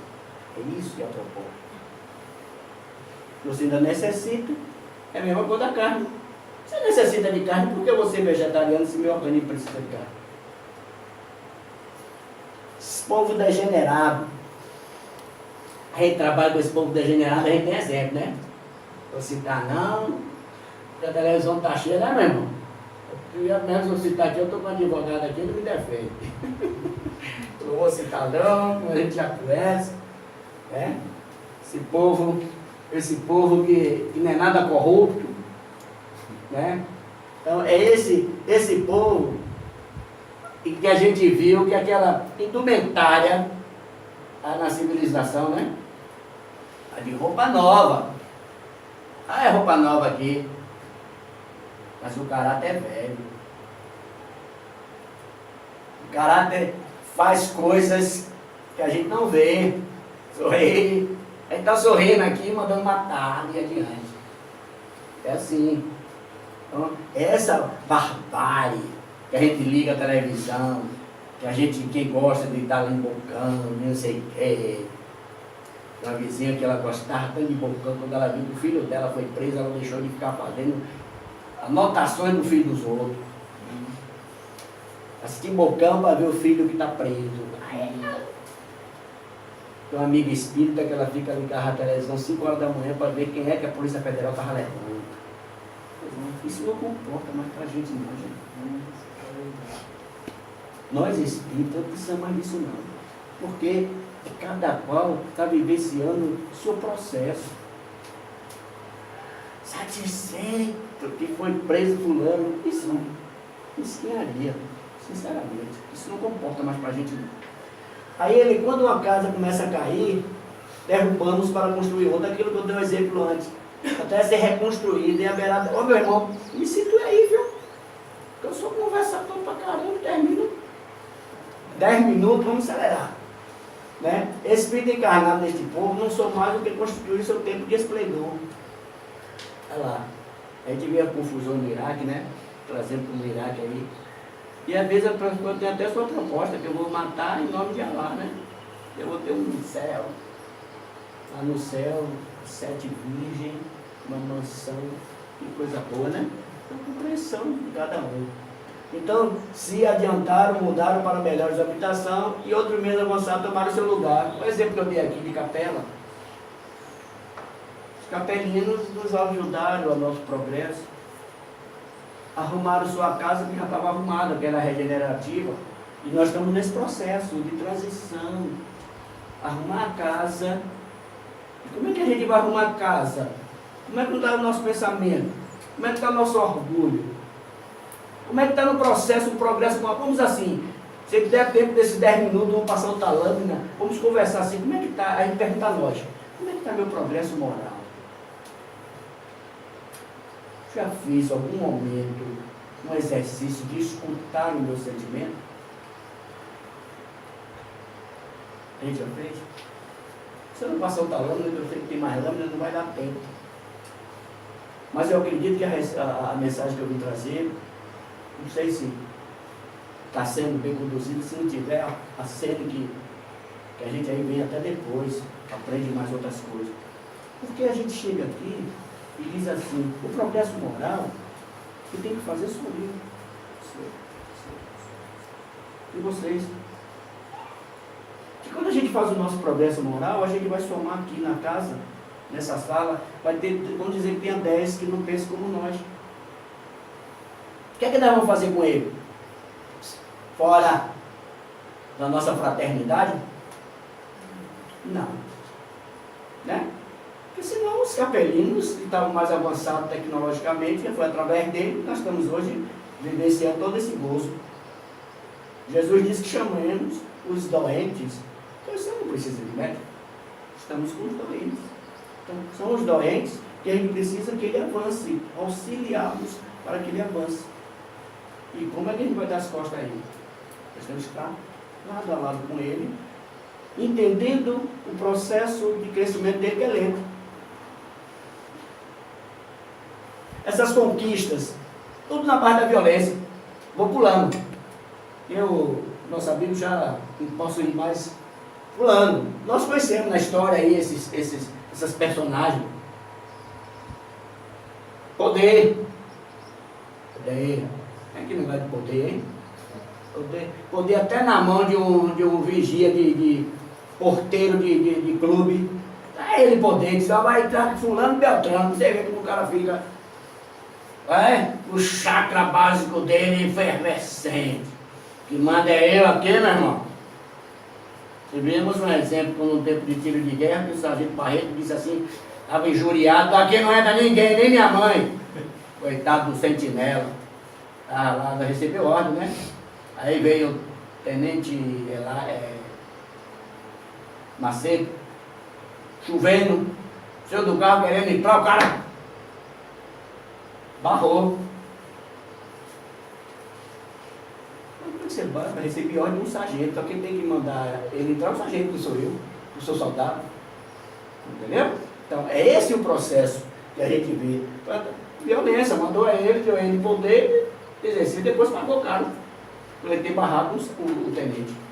É isso que é a proposta. Você ainda necessita, é a mesma coisa da carne. Você necessita de carne, por que você é vegetariano se meu organismo precisa de carne? Esse povo degenerado. A gente trabalha com esse povo degenerado, a gente tem exemplo, né? Vou citar não, porque a televisão está cheia, né, meu irmão? Eu mesmo vou citar aqui, eu estou com um advogado aqui, ele me defende. Eu vou citar não, a gente já conhece, né? Esse povo que não é nada corrupto, né? Então é esse povo que a gente viu que aquela indumentária na civilização, né? A de roupa nova. Ah, é roupa nova aqui. Mas o caráter é velho. O caráter faz coisas que a gente não vê. Sorri. A gente está sorrindo aqui, mandando matar e adiante. É assim. Então, essa barbárie que a gente liga a televisão, que a gente, quem gosta de estar lá em bocão, não sei o quê. Uma vizinha que ela gostava tanto de bocão, quando ela viu que o filho dela foi preso, ela deixou de ficar fazendo anotações do filho dos outros. Assistir bocão para ver o filho que está preso. Tem uma amiga espírita que ela fica ligada à televisão 5 horas da manhã para ver quem é que a Polícia Federal estava levando. Isso não comporta mais para a gente não, gente. Nós espíritas não precisamos mais disso não. Porque cada qual está vivenciando o seu processo. Satisfeito que foi preso fulano. Isso não. Mesquinharia. Sinceramente. Isso não comporta mais para a gente não. Aí quando uma casa começa a cair, derrubamos para construir outra, aquilo que eu dei um exemplo antes. Até ser reconstruído e a beirada. Ô meu irmão, me situe aí, viu? Eu sou conversador pra caramba, 10 minutos, vamos acelerar. Né? Espírito encarnado neste povo não sou mais do que constituir seu tempo de esplendor. Olha lá. A gente vê a confusão no Iraque, né? Trazendo para o Iraque aí. E às vezes a pessoa tem até sua proposta, que eu vou matar em nome de Allah, né? Eu vou ter um céu. Lá no céu, 7 virgens, uma mansão, que coisa boa, né? Então, compreensão de cada um. Então, se adiantaram, mudaram para melhores habitação e outros menos avançados tomaram seu lugar. O exemplo que eu dei aqui de capela. Os capelinos nos ajudaram ao nosso progresso. Arrumaram sua casa que já estava arrumada, que era regenerativa. E nós estamos nesse processo de transição. Arrumar a casa. E como é que a gente vai arrumar a casa? Como é que está o nosso pensamento? Como é que está o nosso orgulho? Como é que está no processo, o progresso? Vamos assim, se der tempo desses 10 minutos, vamos passar outra lâmina, vamos conversar assim, como é que está? A gente pergunta a nós, como é que está meu progresso moral? Já fiz algum momento um exercício de escutar o meu sentimento? A gente já fez? Se eu não passar outra lâmina, eu sei que tem mais lâmina, não vai dar tempo. Mas eu acredito que a mensagem que eu vim trazer, não sei se está sendo bem conduzida, se não tiver, acende que a gente aí vem até depois, aprende mais outras coisas. Porque a gente chega aqui e diz assim, o progresso moral Quem tem que fazer sou eu. E vocês? Que quando a gente faz o nosso progresso moral, a gente vai somar aqui na casa, nessa sala, vai ter, vamos dizer que tenha 10 que não pensam como nós. O que é que nós vamos fazer com ele? Fora da nossa fraternidade? Não. Né? Porque senão os capelinos, que estavam mais avançados tecnologicamente, que foi através dele, nós estamos hoje vivenciando todo esse gozo. Jesus disse que chamemos os doentes. Então você não precisa de médico. Estamos com os doentes. Então, são os doentes que a gente precisa que ele avance, auxiliá-los para que ele avance. E como é que a gente vai dar as costas a ele? Nós temos que estar lado a lado com ele, entendendo o processo de crescimento dele que é lento. Essas conquistas, tudo na base da violência. Vou pulando. Nossa Bíblia já não posso ir mais pulando. Nós conhecemos na história aí essas personagens. Poder. É que negócio de poder, hein? Poder até na mão de um vigia de porteiro de clube. É ele poder, diz, vai entrar com fulano Beltrano. Você vê como o cara fica. O chakra básico dele é efervescente. Que manda é eu aqui, meu irmão. Tivemos um exemplo no tempo de tiro de guerra, que o sargento Barreto disse assim, estava injuriado, aqui não entra ninguém, nem minha mãe. Coitado do sentinela. Lá recebeu ordem, né? Aí veio o tenente Macedo, chovendo, saiu do carro querendo entrar, o cara barrou. Como é que você vai receber ordem de um sargento? Então quem tem que mandar ele entrar é o sargento, que sou eu, o seu soldado. Entendeu? Então é esse o processo que a gente vê. Violência, mandou a ele, deu a ele poder, exercício, depois pagou caro por ele ter barrado o tenente.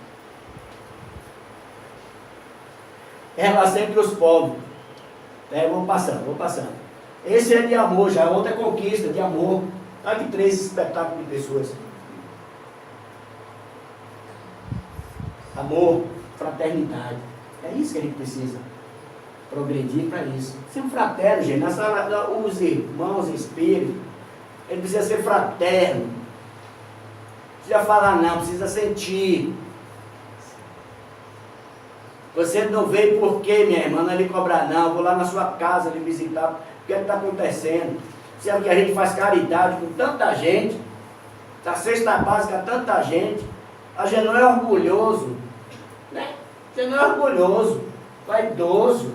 Relação entre os povos. Vou passando. Esse é de amor, já outra é conquista, de amor. Olha que 3 espetáculos de pessoas. Amor, fraternidade. É isso que a gente precisa progredir para isso. Ser um fraterno, gente. Os irmãos em espírito, ele precisa ser fraterno. Não precisa falar não, precisa sentir. Você não veio por quê, minha irmã? Não é lhe cobrar não. Vou lá na sua casa lhe visitar. O que é que está acontecendo? Sabe que a gente faz caridade com tanta gente. Da cesta básica, tanta gente. A gente não é orgulhoso. Né? A gente não é orgulhoso. Vaidoso.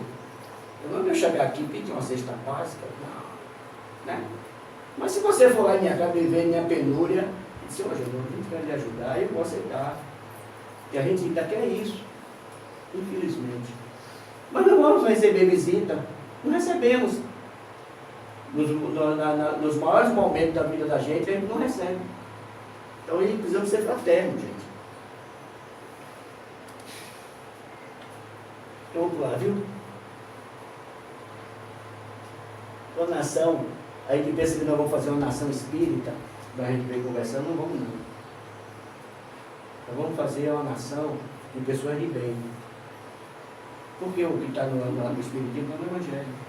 Eu não vou chegar aqui e pedir uma cesta básica. Não. Né? Mas se você for lá em minha casa viver minha penúria, e dizer, hoje a gente quer lhe ajudar, eu vou aceitar. E a gente ainda quer isso. Infelizmente. Mas não vamos receber visita. Não recebemos. Nos maiores momentos da vida da gente, a gente não recebe. Então a gente precisa ser fraterno, gente. Eu vou pular, viu? Uma nação, a gente pensa que nós vamos fazer uma nação espírita, a gente vem conversando, não vamos não. Nós vamos fazer uma nação de pessoas de bem. Porque o que está no Espiritismo é o Evangelho.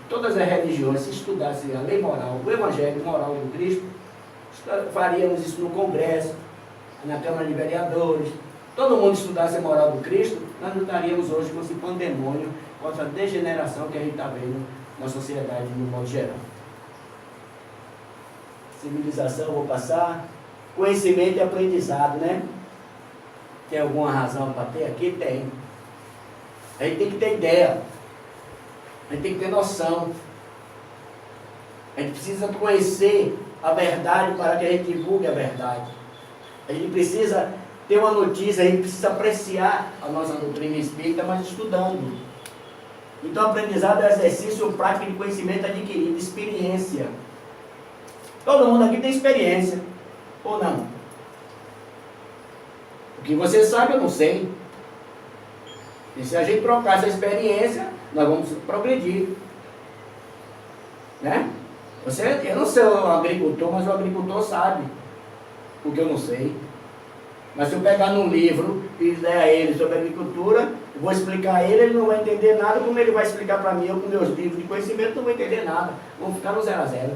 Todas as religiões, se estudassem a lei moral, o Evangelho moral do Cristo, faríamos isso no Congresso, na Câmara de Vereadores. Todo mundo estudasse a moral do Cristo, nós não estaríamos hoje com esse pandemônio, com essa degeneração que a gente está vendo na sociedade no modo geral. Civilização, vou passar. Conhecimento e aprendizado, né? Tem alguma razão para ter aqui? Tem. A gente tem que ter ideia. A gente tem que ter noção. A gente precisa conhecer a verdade para que a gente divulgue a verdade. A gente precisa ter uma notícia, a gente precisa apreciar a nossa doutrina espírita, mas estudando. Então, aprendizado é exercício prático de conhecimento adquirido, experiência. Todo mundo aqui tem experiência, ou não? O que você sabe, eu não sei. E se a gente trocar essa experiência, nós vamos progredir. Né? Eu não sou um agricultor, mas o agricultor sabe o que eu não sei. Mas se eu pegar num livro e ler a ele sobre agricultura, eu vou explicar a ele, ele não vai entender nada, como ele vai explicar para mim, eu com meus livros de conhecimento não vou entender nada. Vamos ficar no 0 a 0.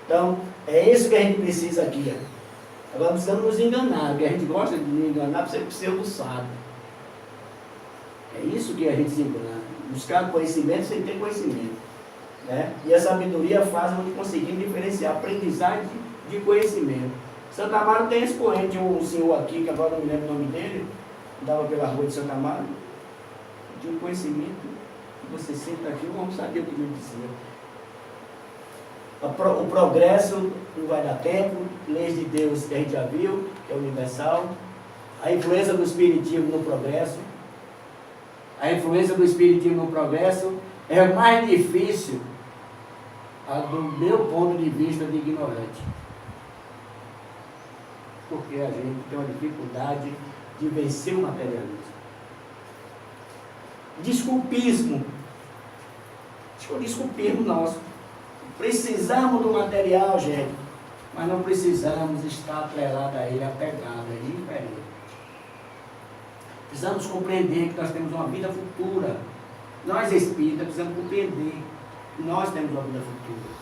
Então, é isso que a gente precisa aqui. Ó. Agora precisamos nos enganar, porque a gente gosta de nos enganar para ser pseudo-sábio. É isso que a gente se engana. Buscar conhecimento sem ter conhecimento. Né? E a sabedoria faz a gente conseguir diferenciar aprendizagem de conhecimento. Santa Amaro tem expoente, um senhor aqui, que agora não me lembro o nome dele, andava pela rua de Santa Amaro, de um conhecimento que você senta aqui, vamos saber o que ele dizia. O progresso não vai dar tempo, leis de Deus que a gente já viu, que é universal, a influência do Espiritismo no progresso. A influência do Espiritismo no progresso é o mais difícil, do meu ponto de vista, de ignorante. Porque a gente tem uma dificuldade de vencer o materialismo. Desculpismo. Acho que é o desculpismo nosso. Precisamos do material, gente, mas não precisamos estar atrelados a ele, apegado, é diferente. Precisamos compreender que nós temos uma vida futura. Nós espíritas precisamos compreender que nós temos uma vida futura.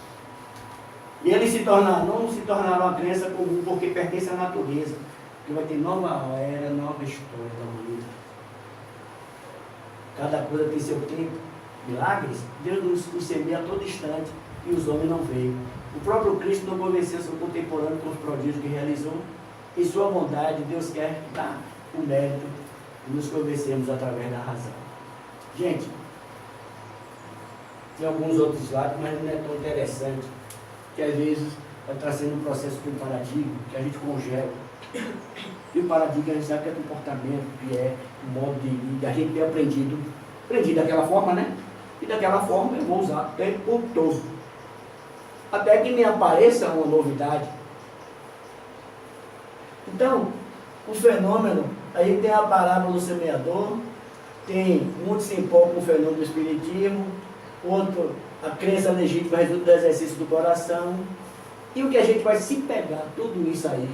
E ele não se tornará uma crença comum porque pertence à natureza. Porque vai ter nova era, nova história da humanidade. Cada coisa tem seu tempo. Milagres, Deus nos semeia a todo instante e os homens não veem. O próprio Cristo não convenceu seu contemporâneo com os prodígios que realizou. Em sua bondade, Deus quer dar o mérito e nos convencemos através da razão. Gente, tem alguns outros slides, mas não é tão interessante. Que às vezes vai trazendo um processo de um paradigma que a gente congela. E o paradigma a gente sabe que é comportamento, que é o modo de vida, a gente tem aprendido daquela forma, né? E daquela forma eu vou usar o tempo todo. Até que me apareça uma novidade. Então, o fenômeno, aí tem a parábola do semeador, tem muitos se empolgam com o fenômeno do espiritismo, outro, a crença legítima resulta do exercício do coração. E o que a gente vai se pegar, tudo isso aí,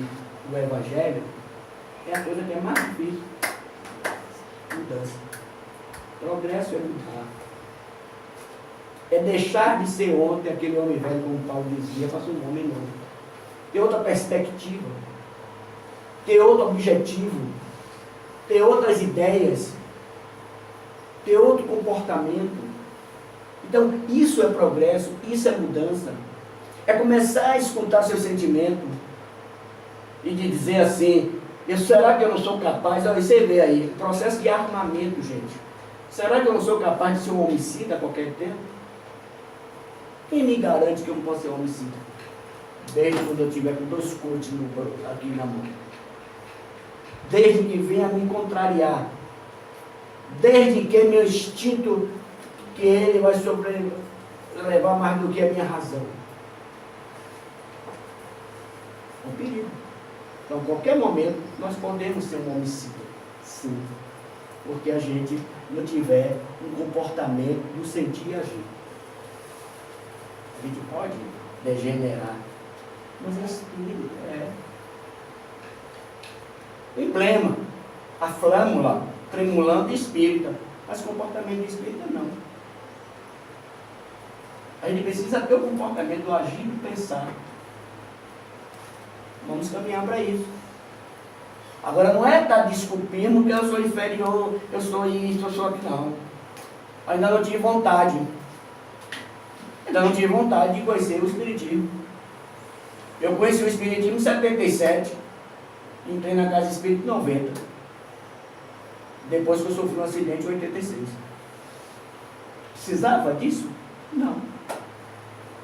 do Evangelho, é a coisa que é mais difícil. Mudança. Progresso é mudar. É deixar de ser ontem aquele homem velho, como Paulo dizia, para ser um homem novo. Ter outra perspectiva, ter outro objetivo, ter outras ideias, ter outro comportamento. Então, isso é progresso, isso é mudança. É começar a escutar seu sentimento e de dizer assim, será que eu não sou capaz? Olha, você vê aí, processo de armamento, gente. Será que eu não sou capaz de ser um homicida a qualquer tempo? Quem me garante que eu não posso ser homicida? Desde quando eu estiver com 2 coutes aqui na mão. Desde que venha me contrariar. Desde que meu instinto, que ele vai levar mais do que a minha razão. É um perigo. Então, a qualquer momento, nós podemos ser um homicida. Sim. Porque a gente não tiver um comportamento do sentir e agir. A gente pode degenerar. Mas é espírito, O emblema, a flâmula, tremulando espírita. Mas comportamento de espírita não. A gente precisa ter o comportamento do agir e do pensar. Vamos caminhar para isso. Agora não é estar desculpindo que eu sou inferior, eu sou isso, eu sou aquilo, não. Ainda não tive vontade. Ainda não tive vontade de conhecer o Espiritismo. Eu conheci o Espiritismo em 77. Entrei na Casa Espírita em 90. Depois que eu sofri um acidente em 86. Precisava disso? Não.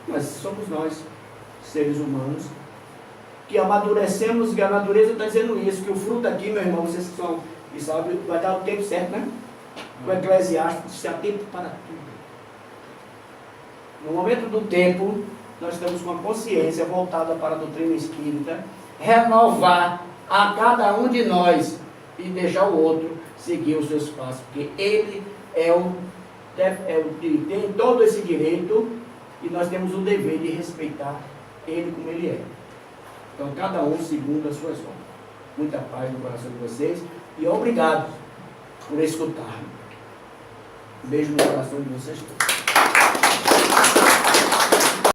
Mas somos nós, seres humanos, que amadurecemos, e a natureza está dizendo isso, que o fruto aqui, meu irmão, vocês que são, e sabem, vai dar o tempo certo, né? O Eclesiástico diz que há tempo para tudo. No momento do tempo, nós estamos com a consciência voltada para a doutrina espírita, renovar a cada um de nós e deixar o outro seguir os seus passos, porque ele é o que tem todo esse direito e nós temos o dever de respeitar ele como ele é. Então, cada um segundo as suas obras. Muita paz no coração de vocês e obrigado por escutar. Um beijo no coração de vocês todos.